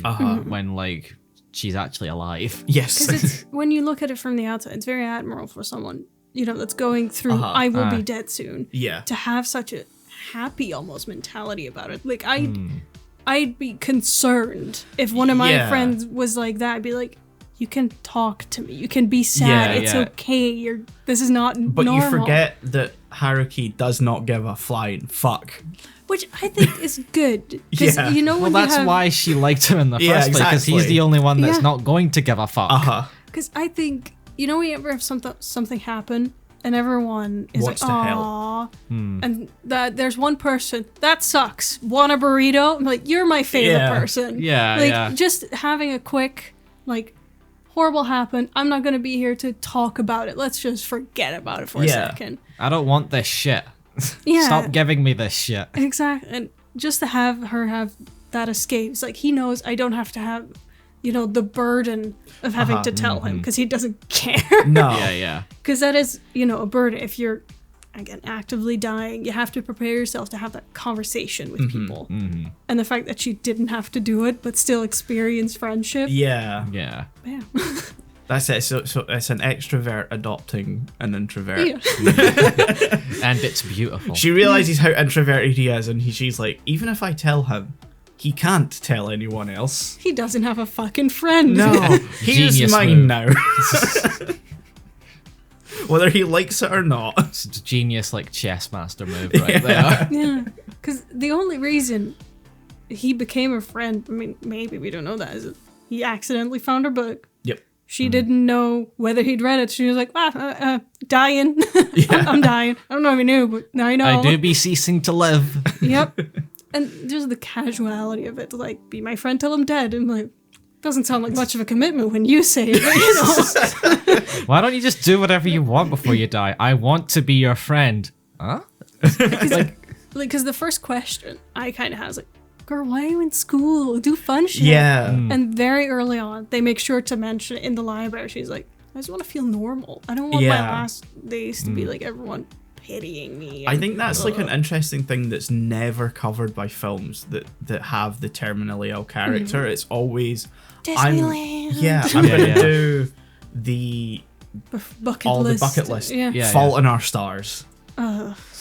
when, like, she's actually alive. Yes. Because when you look at it from the outside, it's very admirable for someone, that's going through, I will be dead soon. Yeah. To have such a happy almost mentality about it. Like, I'd be concerned if one of my friends was like that. I'd be like, you can talk to me. You can be sad. It's okay. This is not normal. But you forget that Haruki does not give a flying fuck. Which I think is good. Well, that's why she liked him in the first place, because he's the only one that's not going to give a fuck. Because I think, we ever have something happen, and everyone is wants like, to help. And that there's one person, that sucks. Want a burrito? I'm like, you're my favorite person. Just having a quick, like, horrible happened. I'm not going to be here to talk about it. Let's just forget about it for a second. I don't want this shit. Stop giving me this shit. Exactly. And just to have her have that escape, it's like, he knows I don't have to have, the burden of having to tell him, because he doesn't care. No. Because that is, a burden. If you're, again, actively dying, you have to prepare yourself to have that conversation with people. And the fact that she didn't have to do it, but still experience friendship. Yeah. That's it. So it's an extrovert adopting an introvert. Yeah. And it's beautiful. She realizes how introverted he is, and she's like, even if I tell him, he can't tell anyone else. He doesn't have a fucking friend. No. He's mine now. Whether he likes it or not. It's a genius, like, chess master move right there. Yeah. Because the only reason he became a friend, I mean, maybe we don't know that, is he accidentally found her book. Yep. She didn't know whether he'd read it. She was like, dying. I'm dying. I don't know if he knew, but now I know. I do be ceasing to live. Yep. And just the casuality of it, like, be my friend till I'm dead. And like, doesn't sound like much of a commitment when you say it, but, Why don't you just do whatever you want before you die? I want to be your friend. Huh? Because the first question I kind of have is like, girl, why are you in school? Do fun shit. Yeah. And very early on, they make sure to mention it in the library. She's like, I just want to feel normal. I don't want my last days to be like everyone pitying me. I think that's like an interesting thing that's never covered by films that have the terminally ill character. It's always Disneyland. I'm gonna do the bucket list. Fault in Our Stars.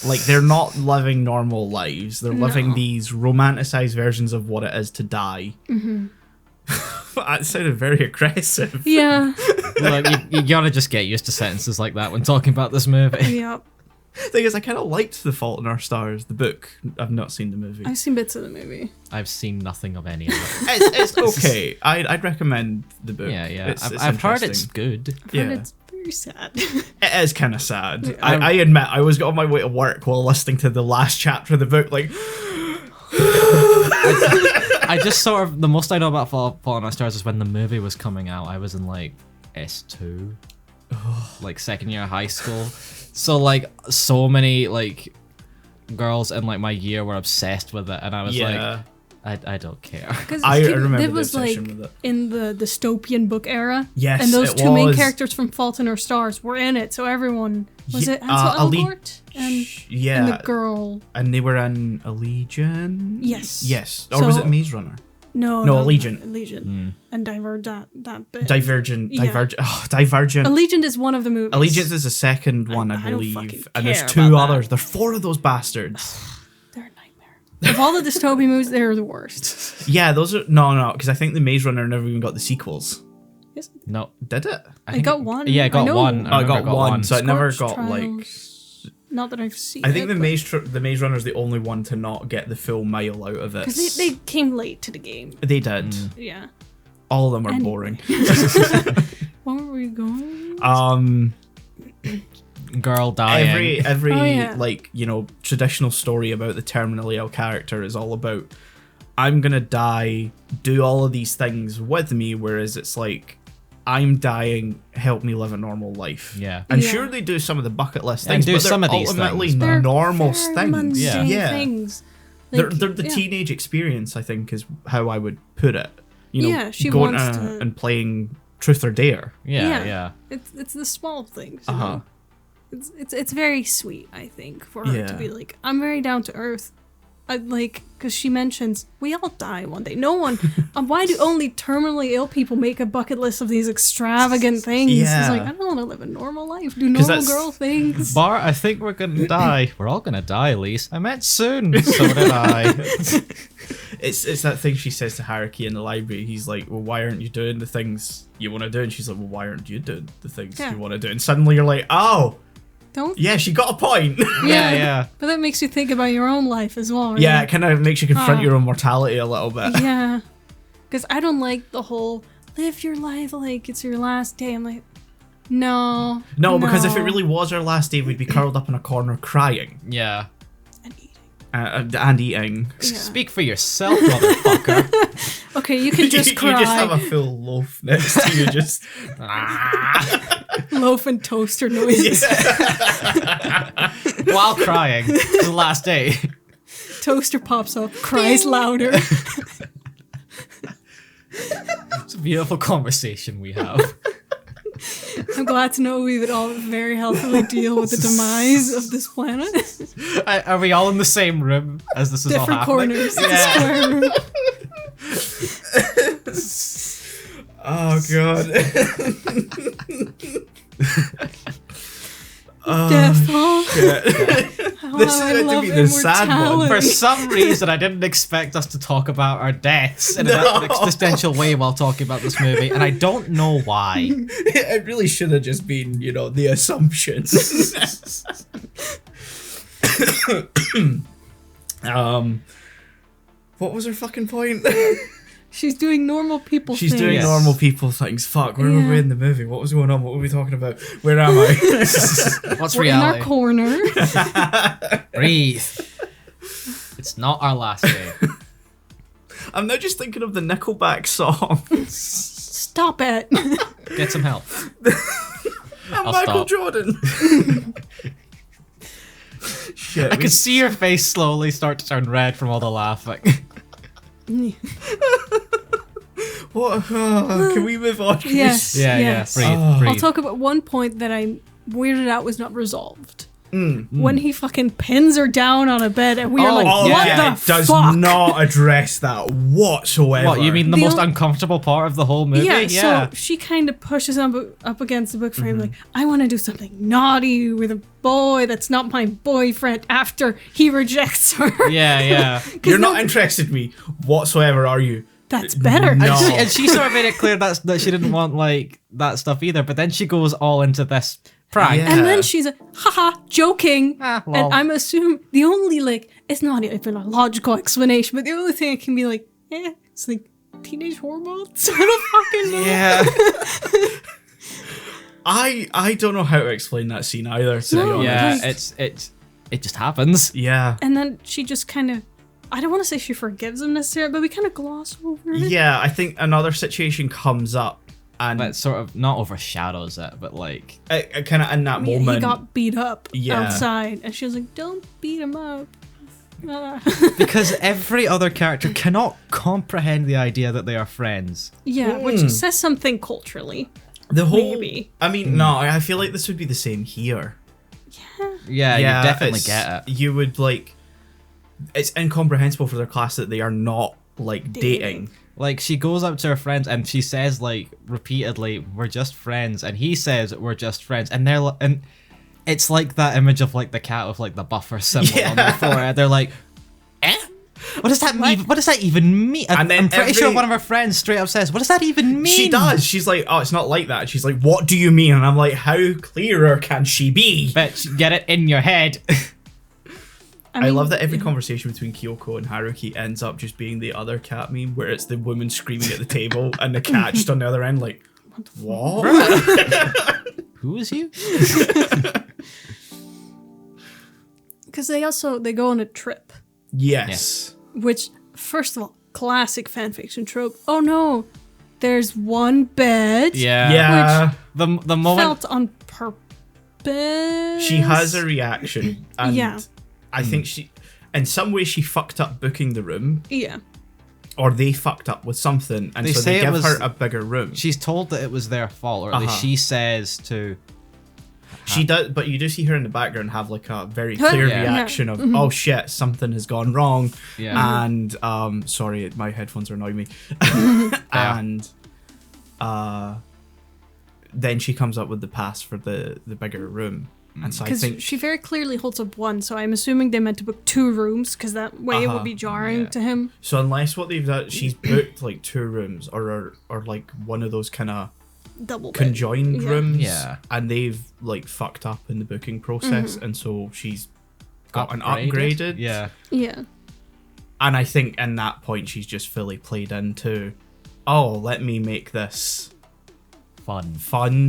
Like, they're not living normal lives. They're living these romanticized versions of what it is to die. That sounded very aggressive. Yeah. Look, you gotta just get used to sentences like that when talking about this movie. Yep. Thing is, I kind of liked The Fault in Our Stars, the book. I've not seen the movie. I've seen bits of the movie. I've seen nothing of any of it. It's okay. I'd recommend the book. Yeah. I've heard it's good. I've heard it's very sad. It is kind of sad. I admit, I was on my way to work while listening to the last chapter of the book, like... I just sort of... The most I know about Fault in Our Stars is when the movie was coming out, I was in, like, S2. Like, second year of high school. So, like, so many, like, girls in, like, my year were obsessed with it, and I was like, I don't care. I remember it was like in the dystopian book era. Yes, and those two main characters from Fault in Our Stars were in it, so everyone was it Ansel Elgort and the girl, and they were in Allegiant. Yes. Or was it Maze Runner? No, Allegiant. And Divergent, that bit. Divergent. Yeah. Divergent. Allegiant is one of the movies. Allegiance is the second one, I don't believe. fucking And there's care 2 about others. There's 4 of those bastards. They're a nightmare. Of all the dystopian movies, they're the worst. Yeah, those are... No, because I think the Maze Runner never even got the sequels. Yes. No. Did it? I got one. Yeah, it got one. I got one, so it never Scorch got, like... Trials. Not that I've seen I think it, the Maze Runner is the only one to not get the full mile out of it. because they came late to the game. They did. Yeah. All of them are Anyway. boring. Where were we going? Girl dying. Every Oh, yeah. like, you know, traditional story about the terminally ill character is all about, I'm gonna die, do all of these things with me, whereas it's like, I'm dying, help me live a normal life. Yeah. And Yeah. sure, they do some of the bucket list Yeah, things, do but they're some of these ultimately things, but- They're normal very things. mundane Yeah. things. They're Like, the yeah. teenage experience, I think, is how I would put it. You know, Yeah, she going wants to- and playing Truth or Dare. Yeah. It's the small things. You Uh-huh. know? It's very sweet, I think, for her to Yeah. be like, I'm very down to earth. I like, because she mentions we all die one day. No one. Why do only terminally ill people make a bucket list of these extravagant things? Yeah. It's like, I don't want to live a normal life. Do 'Cause normal that's- girl things. Bart, I think we're gonna die. We're all gonna die, Elise. I meant soon. So did I. It's that thing she says to Haruki in the library. He's like, well, why aren't you doing the things you want to do? And she's like, well, why aren't you doing the things Yeah. you want to do? And suddenly you're like, oh, Don't. yeah, she got a point. Yeah. But that makes you think about your own life as well. Right? Yeah, it kind of makes you confront Huh. your own mortality a little bit. Yeah. Because I don't like the whole live your life like it's your last day. I'm like, no. No, because if it really was our last day, we'd be curled up in a corner crying Yeah. And eating. and eating. Yeah. Speak for yourself, motherfucker. Okay, you can just cry. You just have a full loaf next to you, just Loaf and toaster noises. While crying. The last day. Toaster pops up, cries louder. It's a beautiful conversation we have. I'm glad to know we would all very healthily deal with the demise of this planet. Are we all in the same room as this is all Different happening? corners. Yeah. The square room. oh god. Death, huh? This is meant to be the sad one. For some reason, I didn't expect us to talk about our deaths in an existential way while talking about this movie, and I don't know why. It really should have just been, you know, the assumptions. What was her fucking point? She's doing normal people She's things. doing Yes. normal people things. Fuck, where were Yeah. we in the movie? What was going on? What were we talking about? Where am I? What's We're in our reality? corner. Breathe. It's not our last day. I'm now just thinking of the Nickelback song. Stop it. Get some help. I'm I'll Michael stop. Jordan. Shit. I could see your face slowly start to turn red from all the laughing. What? Can we move on? Can we Yes. Yeah, yes. Breathe. Oh. Breathe. I'll talk about one point that I'm weirded out was not resolved. Mm. When he fucking pins her down on a bed and we are Oh, like, Oh, what yeah, the it does fuck? not address that whatsoever. What, you mean the The most only- uncomfortable part of the whole movie? Yeah, so she kind of pushes him up against the book frame, Mm-hmm. like, I want to do something naughty with a boy that's not my boyfriend after he rejects her. Yeah. You're not interested in me whatsoever, are you? That's better. No. And she sort of made it clear that she didn't want like that stuff either. But then she goes all into this prank. Yeah. And then she's like, haha, joking. Ah, lol. And I'm assuming the only, like, it's not even a logical explanation, but the only thing I can be like, it's like teenage hormones. I don't fucking know. Yeah. I don't know how to explain that scene either, to be No. honest. Yeah, it just happens. Yeah. And then she just kind of, I don't want to say she forgives him necessarily, but we kind of gloss over it. Yeah, I think another situation comes up and That sort of not overshadows it, but like it kind of in that I mean, moment. he got beat up Yeah. outside, and she was like, don't beat him up. because every other character cannot comprehend the idea that they are friends. Yeah, which says something culturally. the whole. maybe. I mean, no, I feel like this would be the same here. Yeah, you definitely it's- get it. You would like. It's incomprehensible for their class that they are not like dating. Like, she goes up to her friends and she says, like, repeatedly, we're just friends. And he says, we're just friends. And and it's like that image of, like, the cat with, like, the buffer symbol on their forehead. They're like, eh? What does that mean? What does that even mean? And I'm pretty sure one of her friends straight up says, what does that even mean? She does. She's like, oh, it's not like that. She's like, what do you mean? And I'm like, how clearer can she be? Bitch, get it in your head. I love that every conversation between Kyoko and Haruki ends up just being the other cat meme, where it's the woman screaming at the table and the cat just on the other end, like, what? Who is you? Because they go on a trip. Yes. Which, first of all, classic fanfiction trope. Oh no, there's one bed. Yeah. The moment Felt on purpose. She has a reaction. And I think in some way she fucked up booking the room. Yeah. Or they fucked up with something, and so they give her a bigger room. She's told that it was their fault, or at least she says to. She does, but you do see her in the background have like a very clear reaction of, oh shit, something has gone wrong. Yeah. And sorry, my headphones are annoying me. And then she comes up with the pass for the bigger room. And so I think she very clearly holds up one, so I'm assuming they meant to book 2 rooms because that way it would be jarring to him. So unless what they've done, she's booked like 2 rooms or like one of those kind of double conjoined rooms. Yeah. And they've like fucked up in the booking process, and so she's got an upgraded. Yeah. Yeah. And I think in that point she's just fully played into, oh, let me make this fun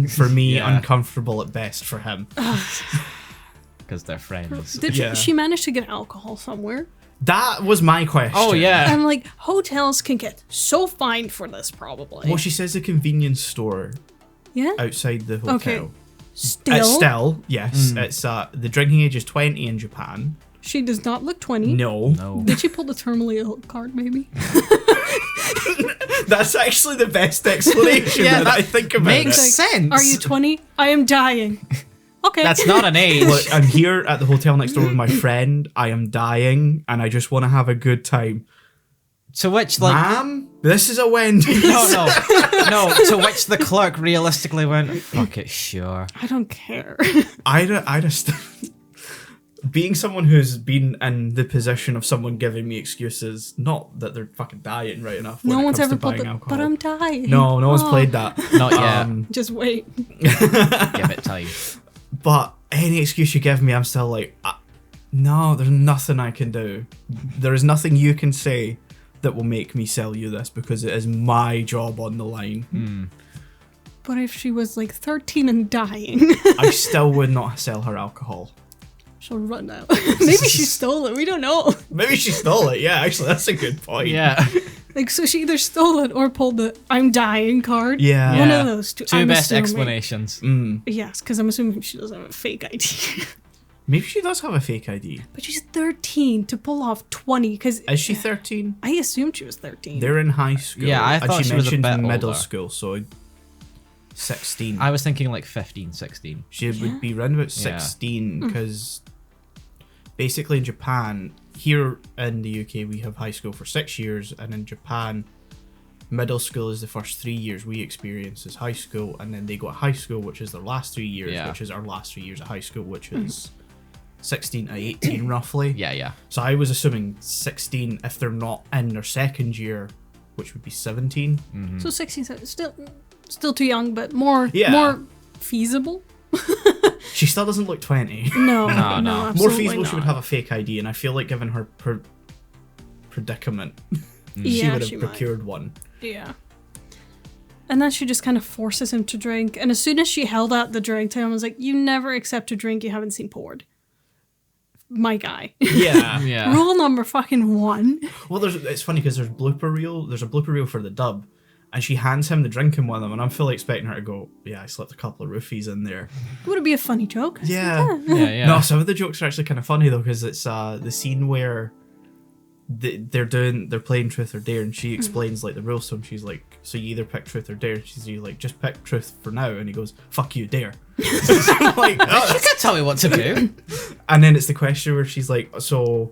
for me, uncomfortable at best for him. Because they're friends. Did she manage to get alcohol somewhere? That was my question. Oh, yeah. I'm like, hotels can get so fined for this, probably. Well, she says a convenience store outside the hotel. Okay. Still? Still, yes. It's the drinking age is 20 in Japan. She does not look 20. No. Did she pull the terminally ill card, maybe? That's actually the best explanation that I think about makes it. sense. Are you 20? I am dying. Okay. That's not an age. Look, I'm here at the hotel next door with my friend. I am dying, and I just want to have a good time. To which, like... Ma'am, this is a Wendy's. No. To which the clerk realistically went, fuck it, sure. I don't care. I just... Being someone who's been in the position of someone giving me excuses, not that they're fucking dying right enough when No it one's comes ever to buying put the, alcohol. but I'm dying. No one's played that. Not yet. Just wait. Give it time. But any excuse you give me, I'm still like, no, there's nothing I can do. There is nothing you can say that will make me sell you this, because it is my job on the line. But if she was like 13 and dying, I still would not sell her alcohol. she'll run out. Maybe she stole it. We don't know. Maybe she stole it. Yeah, actually, that's a good point. Yeah. Like, so she either stole it or pulled the I'm dying card. Yeah. One of those two. Two best assuming. explanations. Yes, because I'm assuming she doesn't have a fake ID. Maybe she does have a fake ID. But she's 13 to pull off 20. Because Is she 13? I assumed she was 13. They're in high school. Yeah, I thought and she she was a mentioned bit middle older. school, so 16. I was thinking like 15, 16. She would be around about 16, because basically in Japan, here in the UK, we have high school for 6 years, and in Japan, middle school is the first 3 years we experience as high school, and then they go to high school, which is their last 3 years, which is our last 3 years of high school, which is 16 to 18 roughly. Yeah. So I was assuming 16 if they're not in their second year, which would be 17. So 16, still too young, but more feasible. She still doesn't look 20. No, More absolutely feasible, not. she would have a fake ID, and I feel like given her predicament, she Yeah, would have she might. procured one. Yeah. And then she just kind of forces him to drink. And as soon as she held out the drink to him, I was like, you never accept a drink you haven't seen poured. My guy. Yeah. Rule number fucking 1. Well, it's funny because there's a blooper reel for the dub, and she hands him the drink in one of them, and I'm fully expecting her to go, yeah, I slipped a couple of roofies in there. Would it be a funny joke? Yeah. No, some of the jokes are actually kind of funny though, because it's the scene where they're playing truth or dare, and she explains like the rules to him. She's like, so you either pick truth or dare. She's like, just pick truth for now, and he goes, fuck you, dare. I'm like, You can't tell me what to do. and then it's the question where she's like, so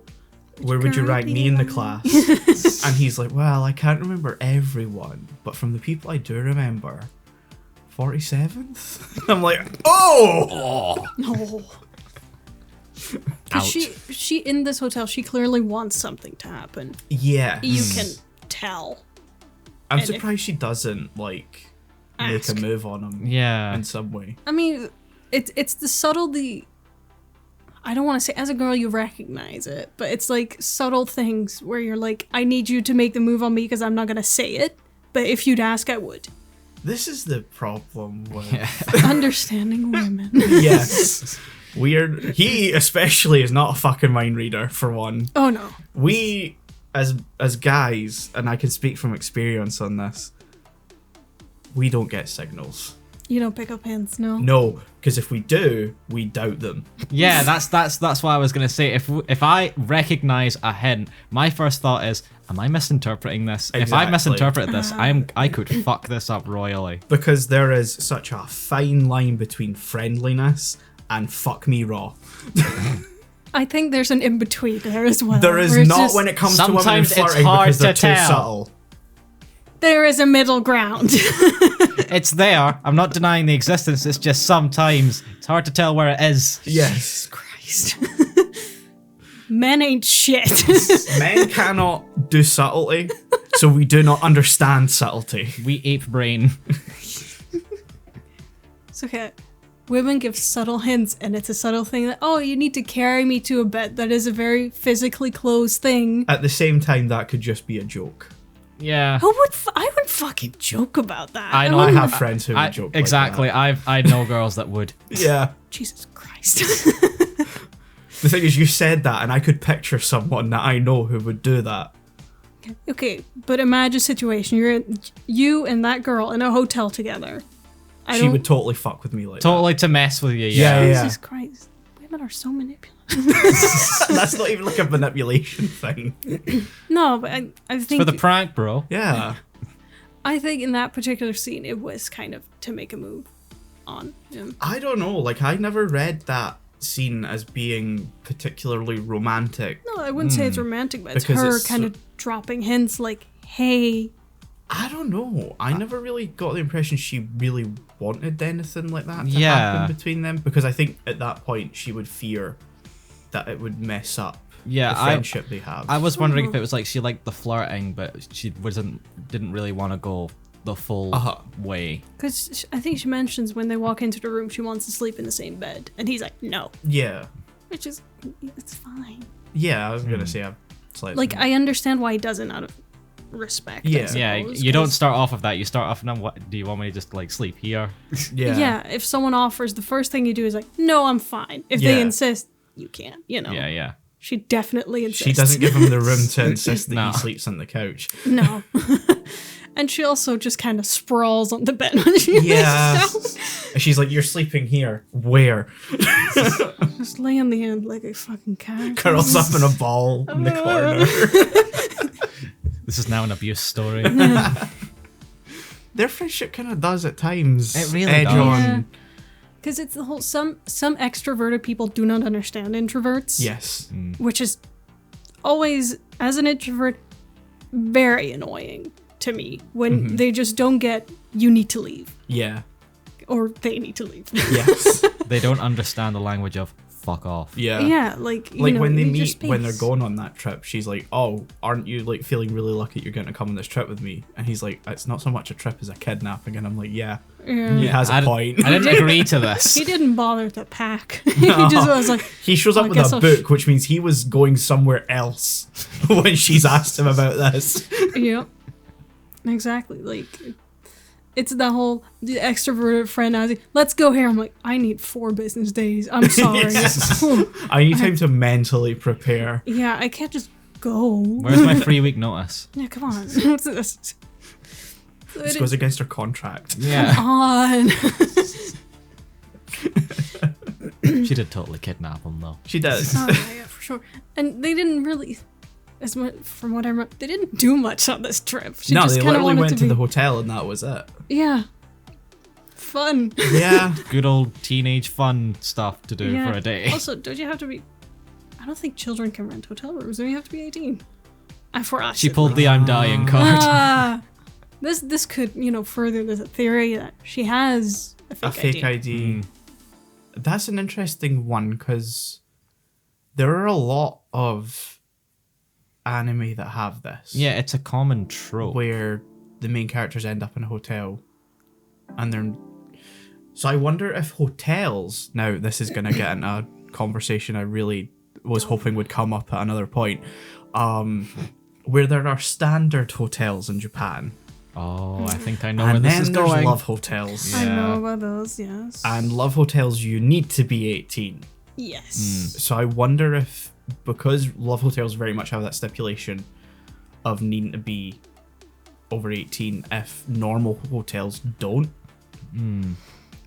where would you rank me in the class? And he's like, well, I can't remember everyone, but from the people I do remember, 47th? I'm like, oh! No. Because she in this hotel, she clearly wants something to happen. Yeah. You can tell. I'm surprised she doesn't, like, make a move on him in some way. I mean, it's the subtlety. I don't want to say, as a girl, you recognize it, but it's like subtle things where you're like, I need you to make the move on me because I'm not going to say it, but if you'd ask, I would. This is the problem with understanding women. Yes. He especially is not a fucking mind reader, for one. Oh, no. We, as guys, and I can speak from experience on this, we don't get signals. You don't pick up hints, no? No, because if we do, we doubt them. Yeah, that's what I was gonna say. If I recognize a hint, my first thought is, am I misinterpreting this? Exactly. If I misinterpret this, I could fuck this up royally. Because there is such a fine line between friendliness and fuck me raw. I think there's an in-between there as well. There is not when it comes to women and flirting because they're too subtle. There is a middle ground. It's there. I'm not denying the existence. It's just sometimes it's hard to tell where it is. Yes. Christ. Men ain't shit. Men cannot do subtlety, so we do not understand subtlety. We ape brain. It's okay. Women give subtle hints, and it's a subtle thing that, oh, you need to carry me to a bed. That is a very physically close thing. At the same time, that could just be a joke. Yeah. I would fucking joke about that. I know. I have friends who would joke exactly. like that. I know girls that would. Yeah. Jesus Christ. The thing is, you said that, and I could picture someone that I know who would do that. Okay, but imagine a situation. You and that girl in a hotel together. She would totally fuck with me like totally to mess with you. Yeah. Jesus Christ. Women are so manipulative. That's not even like a manipulation thing. No, but I think... It's for the prank, bro. Yeah. I think in that particular scene, it was kind of to make a move on him. I don't know. Like, I never read that scene as being particularly romantic. No, I wouldn't say it's romantic, but it's Because her it's kind of dropping hints like, hey... I don't know. I never really got the impression she really wanted anything like that to happen between them, because I think at that point she would fear that it would mess up the friendship they have. I was wondering if it was like she liked the flirting, but she didn't really want to go the full way. Because I think she mentions when they walk into the room, she wants to sleep in the same bed, and he's like, no. Yeah. Which is, it's fine. Yeah, I was gonna say like, I understand why he doesn't out of respect. Yeah, you don't start off with that. You start off, and what do you want me to just like sleep here? Yeah, if someone offers, the first thing you do is like, no, I'm fine. If they insist, you can't, you know. Yeah. She definitely insists. She doesn't give him the room to insist that he sleeps on the couch. No. And she also just kind of sprawls on the bed when she lays down. She's like, you're sleeping here. Where? Just lay on the end like a fucking cat. Curls up in a ball in the corner. This is now an abuse story. Their friendship kind of does at times. It really does. Because it's the whole, some extroverted people do not understand introverts. Yes. Which is always, as an introvert, very annoying to me when they just don't get, you need to leave. Yeah. Or they need to leave. Yes. They don't understand the language of fuck off. Yeah. Yeah, like, you know, when they meet, when they're going on that trip, she's like, oh, aren't you like feeling really lucky you're going to come on this trip with me? And he's like, it's not so much a trip as a kidnapping. And I'm like, yeah. He has a point. I didn't agree to this. He didn't bother to pack. He just was like, he shows up with a book, which means he was going somewhere else when she's asked him about this. Yep. Exactly. Like, it's the whole extroverted friend. I was like, let's go here. I'm like, I need 4 business days. I'm sorry. I need time to mentally prepare. Yeah, I can't just go. Where's my 3-week notice? Yeah, come on. What's this? This goes against her contract. Yeah. Come on. She did totally kidnap him, though. She does. Oh, yeah, for sure. And they didn't really, as much from what I remember, they didn't do much on this trip. She no, just they kinda literally wanted went to be, the hotel and that was it. Yeah. Fun. Yeah. Good old teenage fun stuff to do for a day. Also, don't you have to be, I don't think children can rent hotel rooms. You have to be 18. For us. She pulled the I'm dying card. This could, further the theory that she has a fake ID. That's an interesting one because there are a lot of anime that have this. Yeah, it's a common trope. Where the main characters end up in a hotel and they're... So I wonder if hotels... Now, this is going to get into a conversation I really was hoping would come up at another point. Where there are standard hotels in Japan. Oh, I think I know where this is going. And then there's love hotels. I know about those, yes. And love hotels, you need to be 18. Yes. So I wonder if, because love hotels very much have that stipulation of needing to be over 18, if normal hotels don't.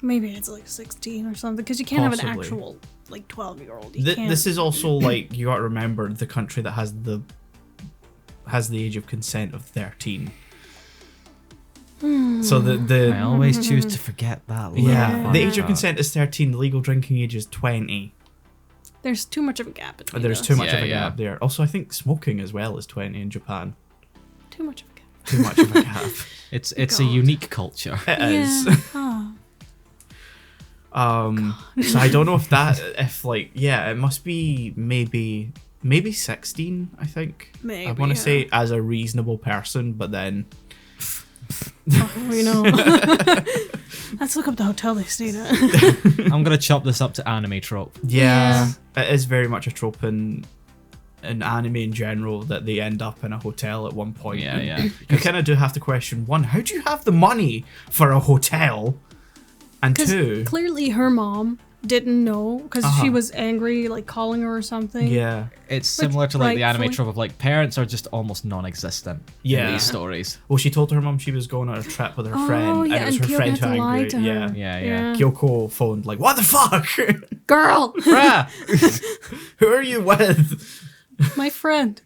Maybe it's like 16 or something, because you can't have an actual 12-year-old. This is also like, you got to remember the country that has the age of consent of 13. So the I always choose to forget that. The age of consent is 13. The legal drinking age is 20. There's too much of a gap between There's too much of a gap there. Also, I think smoking as well is 20 in Japan. Too much of a gap. Too much of a gap. It's a unique culture. It is. So I don't know if it must be maybe 16, I think. Maybe, I want to say as a reasonable person, but then... we know. Let's look up the hotel they stayed at. I'm going to chop this up to anime trope. Yeah, it is very much a trope in anime in general that they end up in a hotel at one point. Yeah. You kind of do have to question, one, how do you have the money for a hotel? And two... Clearly her mom didn't know because she was angry, calling her or something. Yeah. It's similar to the anime trope of parents are just almost non-existent in these stories. Well, she told her mom she was going on a trip with her friend, and it was her friend who angered her. Yeah. Kyoko phoned what the fuck? Girl! Who are you with? My friend.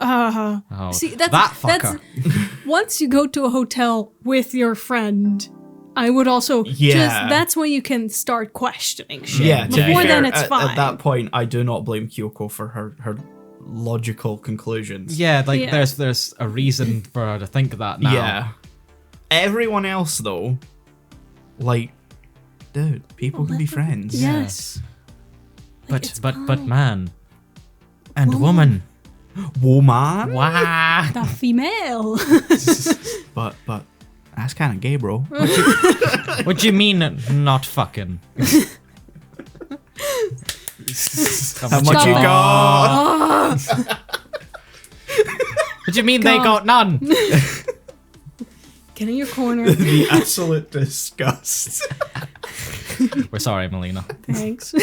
See, that fucker. That's once you go to a hotel with your friend... I would also that's when you can start questioning shit. Yeah, before then it's fine. At that point, I do not blame Kyoko for her logical conclusions. Yeah, there's a reason for her to think that now. Yeah. Everyone else though, dude, people can be friends. Yes. But man and woman. Woman? Wow. The female. But that's kind of gay, bro. What do you mean not fucking? How much you got? What do you mean they got none? Get in your corner. The absolute disgust. We're sorry, Melina. Thanks.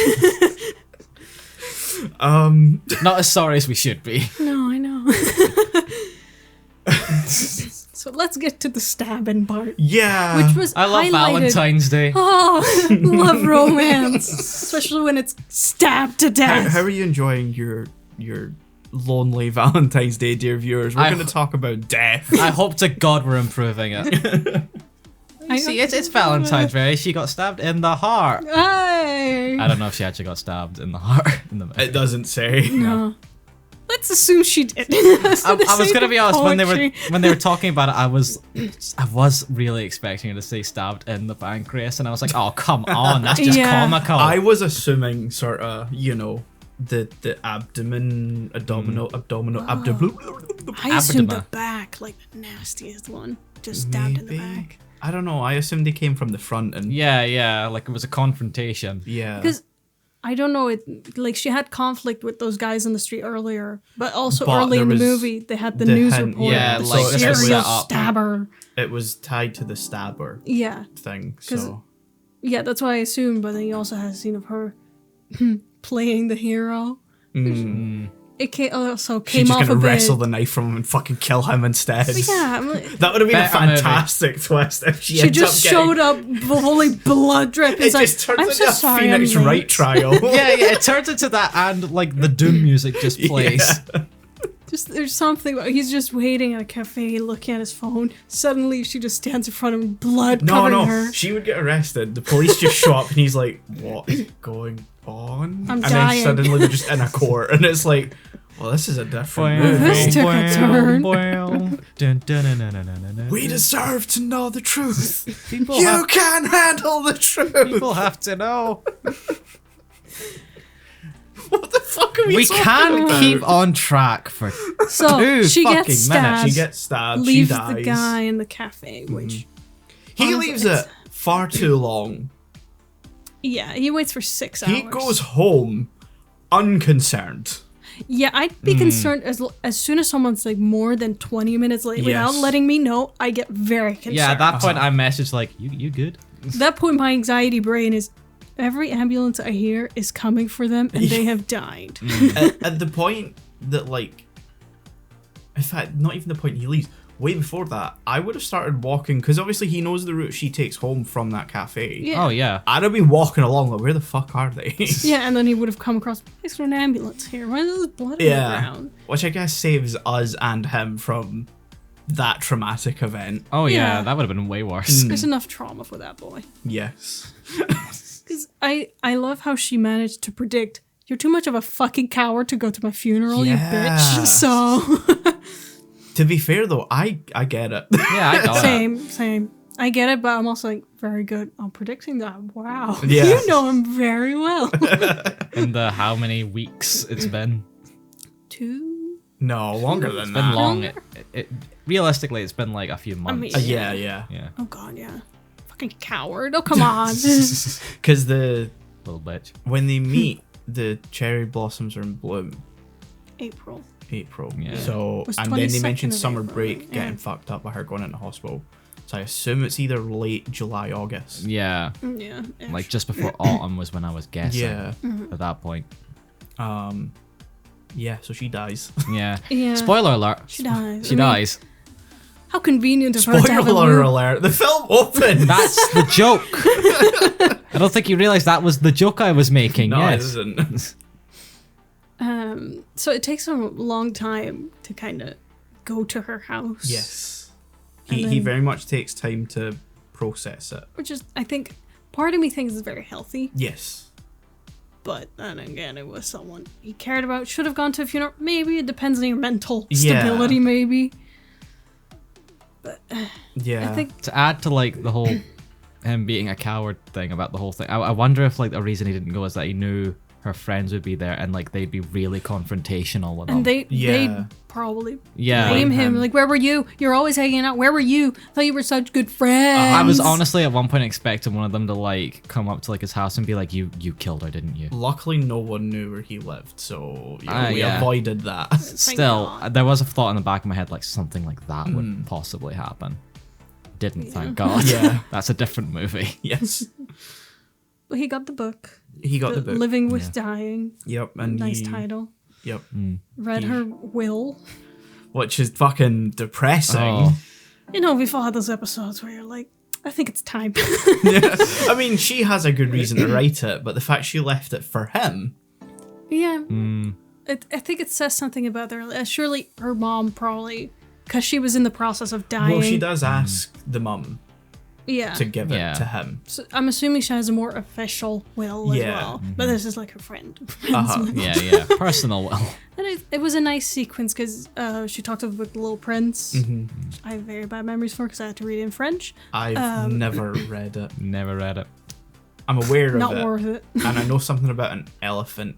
Not as sorry as we should be. No, I know. So let's get to the stabbing part. Yeah. Which was I love Valentine's Day. Oh, love romance. Especially when it's stabbed to death. How are you enjoying your lonely Valentine's Day, dear viewers? We're going to talk about death. I hope to God we're improving it. See, it's Valentine's Day. She got stabbed in the heart. Hey. I don't know if she actually got stabbed in the heart. It doesn't say. No. Let's assume she did. I was gonna be honest, when they were talking about it, I was really expecting her to say stabbed in the pancreas, and I was like, oh come on, that's just comical. I was assuming sort of, the abdomen. I assumed the back, the nastiest one, just stabbed in the back. I don't know. I assumed they came from the front and it was a confrontation. Yeah. Because I don't know, she had conflict with those guys in the street earlier, but early in the movie they had the news report. Yeah, the serial stabber. It was tied to the stabber. Thing. So. Yeah, that's why I assumed. But then you also had a scene of her playing the hero. It also came off a bit. She's gonna wrestle the knife from him and fucking kill him instead. Yeah, that would have been a fantastic twist if she just showed up fully blood dripping. It just turns into a Phoenix Wright trial. Yeah, it turns into that, and the Doom music just plays. Just there's something about he's just waiting at a cafe, looking at his phone. Suddenly, she just stands in front of him, blood covering her. She would get arrested. The police just show up, and he's like, "What is going on?" I'm and dying. then suddenly they're just in a court, and it's like, "Well, this is a different movie. This took a turn." We deserve to know the truth. People You have, can't handle the truth. people have to know. What the fuck are we talking can't about? keep on track for So 2 she fucking gets stabbed. She gets stabbed. Leaves she dies. the guy in the cafe, which He honestly, leaves it's- it far too long. yeah, he waits for 6 hours. He goes home unconcerned. Yeah, I'd be concerned as soon as someone's like more than 20 minutes late without Yes. letting me know. I get very concerned. Yeah, at that point I messaged like, you good? At that point, my anxiety brain is every ambulance I hear is coming for them, and they have died. at the point that, like, in fact, not even the point he leaves. Way before that, I would have started walking, because obviously he knows the route she takes home from that cafe. Yeah. Oh yeah. I'd have been walking along like, where the fuck are they? Yeah, and then he would have come across, is there an ambulance here? Why is there blood on the Yeah. ground? Which I guess saves us and him from that traumatic event. Oh yeah, Yeah. that would have been way worse. There's enough trauma for that boy. Yes. Because I love how she managed to predict, you're too much of a fucking coward to go to my funeral, you Yeah. bitch. So, To be fair, though, I get it. Yeah, I got it. same. I get it, but I'm also like, very good on predicting that. Wow. Yeah. You know him very well. In the how many weeks it's been? 2? No, longer than It's that. been long. Realistically, it's been like a few months. mean- Yeah. Yeah, Oh god, yeah. Fucking coward. Oh, come on. Because little bitch. when they meet, the cherry blossoms are in bloom. April. April. Yeah. So, Was and then they 22nd mentioned of summer April, break right? getting Yeah. fucked up by her going into hospital. So I assume it's either late July, August. Yeah, Yeah. like just before autumn was when I was guessing. Yeah. At that point. Yeah. So she dies. Yeah. Yeah. Spoiler alert. She dies. She I mean, dies. How convenient of her to have a Spoiler loop. alert! The film opens. That's the joke. I don't think you realised that was the joke I was making. No, yes. it isn't. So it takes him a long time to kind of go to her house. Yes. And He then- very much takes time to process it. Which is, I think, part of me thinks is very healthy. Yes. But then again, it was someone he cared about. Should have gone to a funeral. Maybe it depends on your mental Yeah. stability. Maybe. But Yeah. I think To add to like the whole him being a coward thing about the whole thing, I wonder if like the reason he didn't go is that he knew her friends would be there and like they'd be really confrontational with him. and they Yeah. probably Yeah. blame him. him. Like, where were you? You're always hanging out. Where were you? Thought you were such good friends. I was honestly at one point expecting one of them to like come up to like his house and be like, "You killed her, didn't you?" Luckily, no one knew where he lived, so we Yeah. avoided that. Still, God. there was a thought in the back of my head like something like that would possibly happen. Didn't, thank God. Yeah. That's a different movie. Yes. But he got the book. He got the book. Living with Dying. Yep. And Nice he, title. Yep. Read her will. Which is fucking depressing. Oh. You know, we've all had those episodes where you're like, I think it's time. I mean, she has a good reason to write it, but the fact she left it for him. Yeah. I think it says something about their. Surely her mom probably, because she was in the process of dying. Well, she does ask the mum Yeah. to give Yeah. it to him. So I'm assuming she has a more official will as Yeah. well. But this is like her friend. Uh-huh. Yeah. Personal will. And it was a nice sequence because she talked about The Little Prince. Which I have very bad memories for because I had to read it in French. I've never read it. Never read it. I'm aware of Not it. worth it. And I know something about an elephant,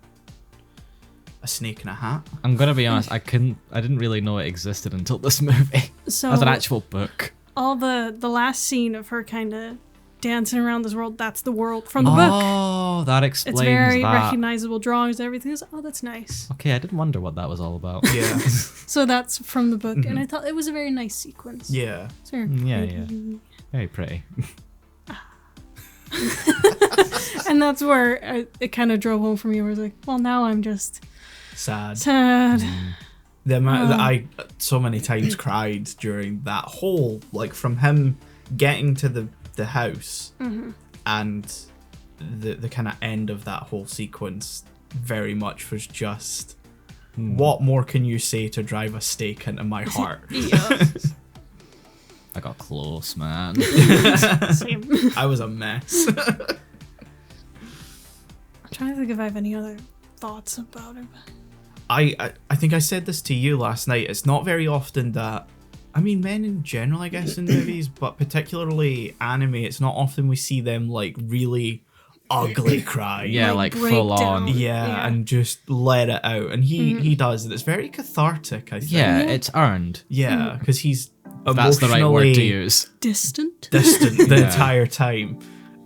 a snake in a hat. I'm gonna be honest. I didn't really know it existed until this movie. So As an actual book. all the last scene of her kind of dancing around this world, that's the world from the book. Oh, that explains It's very that. recognizable drawings and everything. It's, oh, that's nice. Okay, I did wonder what that was all about. Yeah. So that's from the book, and I thought it was a very nice sequence. Yeah. It's very Yeah, pretty. Very pretty. And that's where it kind of drove home for me. Where I was like, well, now I'm just Sad. sad. The amount that I so many times cried during that whole, like, from him getting to the house and the kind of end of that whole sequence very much was just What more can you say to drive a stake into my heart? Yeah. I got close, man. Same. I was a mess. I'm trying to think if I have any other thoughts about it. I think I said this to you last night. It's not very often that, I mean, men in general, I guess, in movies, but particularly anime, it's not often we see them like really ugly cry. Yeah, like break full down. on. Yeah, and just let it out. And he does, and it's very cathartic, I think. Yeah, it's earned. Yeah, because he's That's the right word to emotionally use. Distant. distant the Yeah. entire time.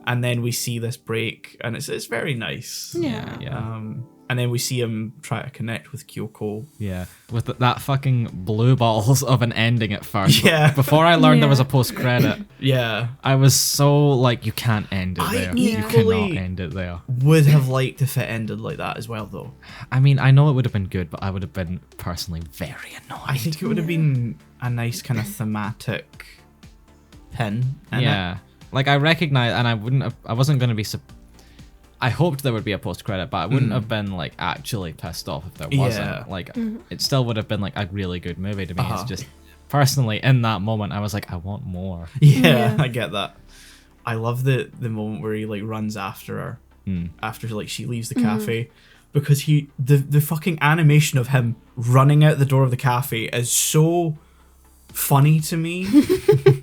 And then we see this break, and it's very nice. Yeah. Yeah. And then we see him try to connect with Kyoko. Yeah, with that fucking blue balls of an ending at first. Yeah. Before I learned there was a Yeah. post-credit, Yeah. I was so like, you can't end it I there. equally- You cannot end it there. Would have liked if it ended like that as well, though. I mean, I know it would have been good, but I would have been personally very annoyed. I think it would have been a nice kind of thematic pin. In yeah. Like, I recognize, and I wasn't going to be, I hoped there would be a post-credit, but I wouldn't have been, like, actually pissed off if there wasn't. Yeah. Like, it still would have been, like, a really good movie to me. Uh-huh. It's just, personally, in that moment, I was like, I want more. Yeah, Yeah. I get that. I love the moment where he like runs after her after like she leaves the cafe, because the fucking animation of him running out the door of the cafe is so funny to me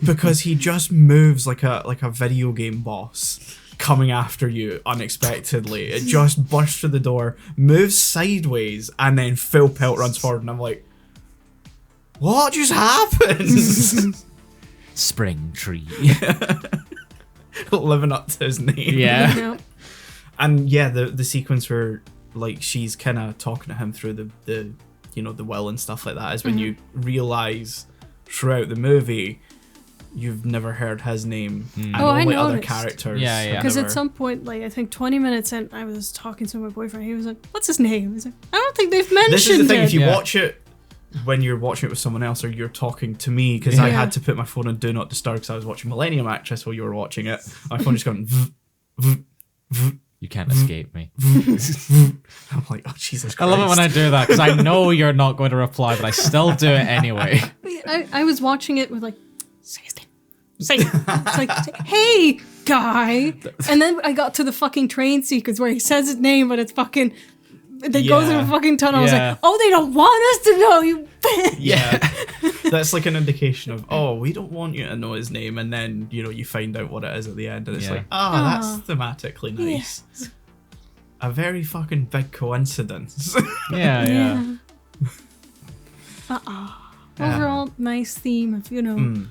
because he just moves like a video game boss coming after you unexpectedly. It just bursts through the door, moves sideways, and then full pelt runs forward, and I'm like, what just happened? Spring tree. Living up to his name. Yeah. Yeah. And yeah, the sequence where like she's kind of talking to him through the the will and stuff like that is when you realize throughout the movie you've never heard his name and Oh, I only other noticed. characters. Yeah, yeah. have Because at never- some point, like I think 20 minutes in, I was talking to my boyfriend. He was like, "What's his name?" He's like, "I don't think they've mentioned This is the thing, it." if you Yeah. watch it when you're watching it with someone else or you're talking to me, because I Yeah. had to put my phone on Do Not Disturb because I was watching Millennium Actress while you were watching it. My phone just going v, You can't escape me. I'm like, oh Jesus Christ. I love it when I do that, because I know you're not going to reply, but I still do it anyway. I was watching it with like, say his name. Say it. It's like, hey, guy. And then I got to the fucking train sequence where he says his name, but it's fucking, they go through a fucking tunnel. I was Yeah. like, oh, they don't want us to know, you bitch. Yeah. That's like an indication of, oh, we don't want you to know his name, and then you find out what it is at the end, and it's Yeah. like, that's thematically nice. Yes. A very fucking big coincidence. Yeah. Overall, nice theme of, the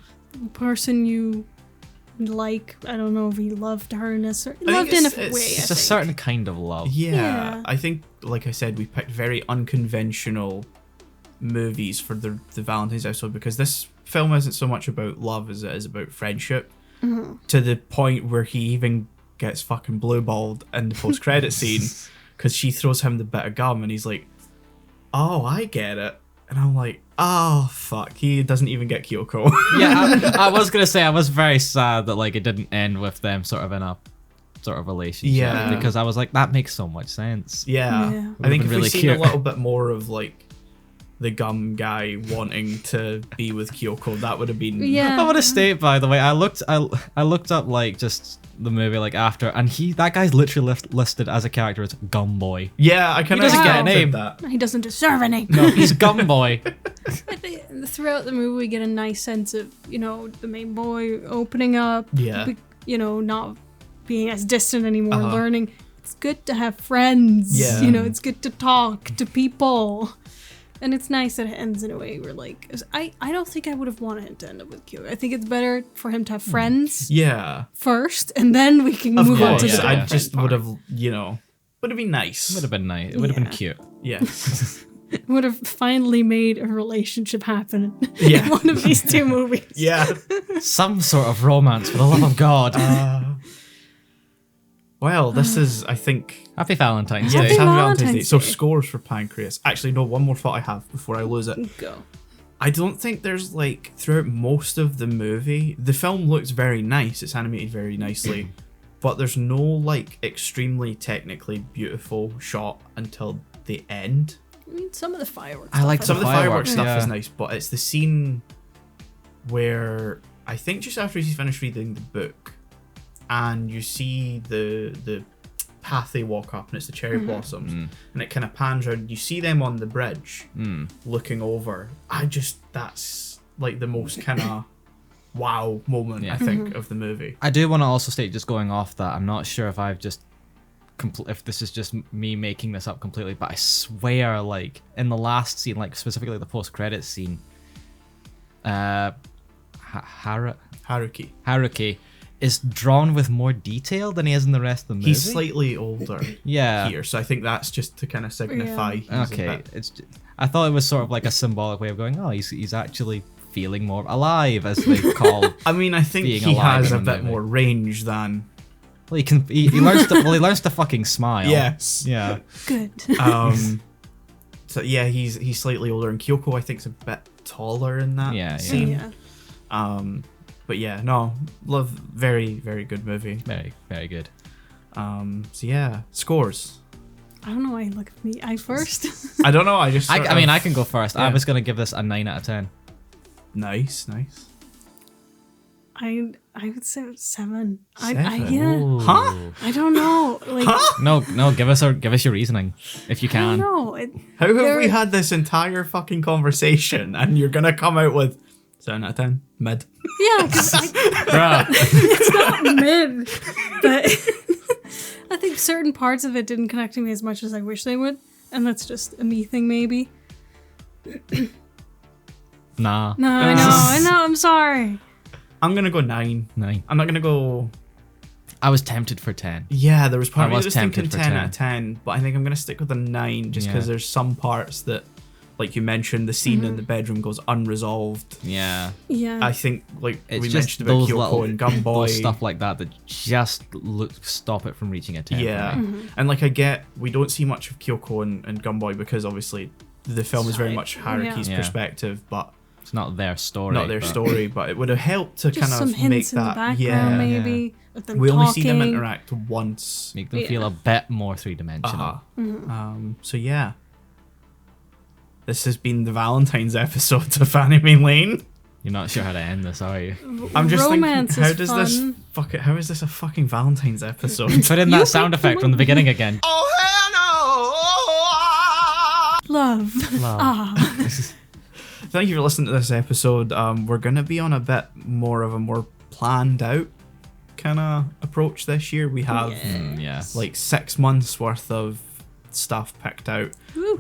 person you like. I don't know if he loved her necessarily. I think Loved in a it's- way. it's I It's a think. certain kind of love. Yeah, Yeah. I think, like I said, we picked very unconventional movies for the Valentine's episode, because this film isn't so much about love as it is about friendship, to the point where he even gets fucking blue-balled in the post-credit scene because she throws him the bit of gum and he's like, oh, I get it. And I'm like, oh, fuck, he doesn't even get Kyoko. Yeah, I was going to say, I was very sad that like it didn't end with them sort of in a sort of relationship. Yeah. Because I was like, that makes so much sense. Yeah. Yeah. I think if Would've been we really seen cute. a little bit more of like the gum guy wanting to be with Kyoko, that would have been Yeah. I want to state, by the way, I looked up like just the movie like after, and that guy's literally listed as a character as Gum Boy. Yeah, I kind He of doesn't get a name. that. He doesn't deserve a name. No, he's Gum Boy. I think throughout the movie, we get a nice sense of, the main boy opening up, Yeah. not being as distant anymore, Uh-huh. learning it's good to have friends. Yeah. It's good to talk to people. And it's nice that it ends in a way where, like, I don't think I would have wanted it to end up with Kyo. I think it's better for him to have friends Yeah, first, and then we can of move on course. to the yeah. I girlfriend just would part. have, would have been nice. Would have been nice. It would have been Yeah. cute. Yeah. Would have finally made a relationship happen Yeah. in one of these two movies. Yeah. Some sort of romance, for the love of God. Well, this is, I think, Happy Valentine's yeah, Day. it's Happy Happy Valentine's Day. Valentine's So Day. scores for Pancreas. Actually, no, one more thought I have before I lose it. Go. I don't think there's like, throughout most of the movie, the film looks very nice. It's animated very nicely. But there's no like extremely technically beautiful shot until the end. I mean, some of the fireworks. I like Some of the fireworks stuff yeah. is nice, but it's the scene where I think just after he's finished reading the book, and you see the path they walk up, and it's the cherry blossoms, and it kind of pans around. You see them on the bridge, looking over. That's like the most kind of wow moment I think of the movie. I do want to also state, just going off that, I'm not sure if I've just if this is just me making this up completely, but I swear, like in the last scene, like specifically the post-credits scene, Haruki is drawn with more detail than he is in the rest of the movie. He's slightly older here, so I think that's just to kind of signify. He's okay, I thought it was sort of like a symbolic way of going, oh, he's actually feeling more alive, as they call. I mean, I think he has a bit more range than. Well, he learns to fucking smile. Yes. Yeah. Good. So yeah, he's slightly older, and Kyoko I think is a bit taller in that scene. Yeah. But yeah, no, love, very, very good movie. Very, very good. So yeah, scores. I don't know why you look at me. I first. I don't know. I just. I mean, I can go first. Yeah. I was gonna give this a 9 out of 10. Nice. I would say 7. Seven? Yeah. Huh? I don't know. Like. No, give us your reasoning if you I can. don't know. How have we had this entire fucking conversation, and you're gonna come out with 7 out of 10? Mid. Yeah, because Bruh. it's not mid, but I think certain parts of it didn't connect to me as much as I wish they would, and that's just a me thing, maybe. Nah. No, I know. I'm sorry. I'm gonna go 9. 9. I'm not gonna go. I was tempted for 10. Yeah, there was part of me was that was thinking tempted for 10 out of 10, but I think I'm gonna stick with a 9 just because there's some parts that, like you mentioned, the scene in the bedroom goes unresolved. Yeah. Yeah. I think, like It's we just mentioned about those Kyoko little and Gunboy. stuff like that just stop it from reaching a 10. Yeah, for me. and like we don't see much of Kyoko and Gunboy because obviously the film is very much Haruki's Yeah. perspective, but It's not their story. not their story. But it would have helped to just kind some of hints make in the that. background, maybe. Of them We only see them talking. interact once. Make them feel a bit more three-dimensional. So yeah, this has been the Valentine's episode of Anime Lane. You're not sure how to end this, are you? I'm just Romance thinking, how is does fun. this how is this a fucking Valentine's episode? Put in that sound effect from the beginning again. Oh hell no! Love. Thank you for listening to this episode. We're gonna be on a bit more of a more planned out kind of approach this year. We have like 6 months worth of stuff picked out. We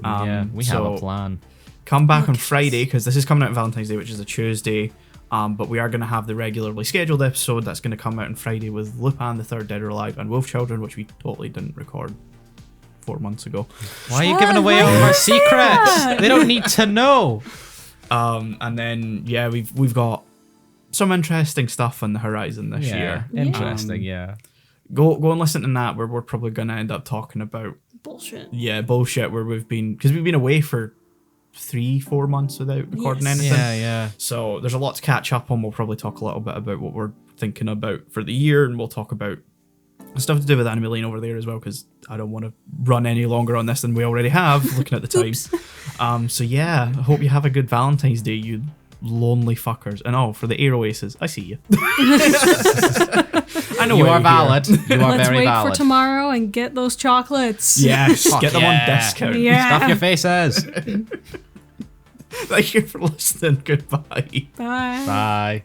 have a plan. Come back on Friday, because this is coming out on Valentine's Day, which is a Tuesday. But we are going to have the regularly scheduled episode that's going to come out on Friday with Lupin, the Third Dead or Alive, and Wolf Children, which we totally didn't record 4 months ago. Why are you giving away all of our secrets? They don't need to know. And then we've got some interesting stuff on the horizon this year. Interesting, Go and listen to that, where we're probably going to end up talking about Bullshit. bullshit, where we've been away for 3-4 months without recording anything. Yeah. So there's a lot to catch up on. We'll probably talk a little bit about what we're thinking about for the year, and we'll talk about stuff to do with Anime Lane over there as well, because I don't want to run any longer on this than we already have, looking at the time. So yeah, I hope you have a good Valentine's Day, you lonely fuckers. And for the Air Oasis, I see you. I know You why are you're valid. here. You are Let's very wait valid. for tomorrow and get those chocolates. Yes, get them yeah. on discount. Yeah. Stuff your faces. Thank you for listening. Goodbye. Bye. Bye.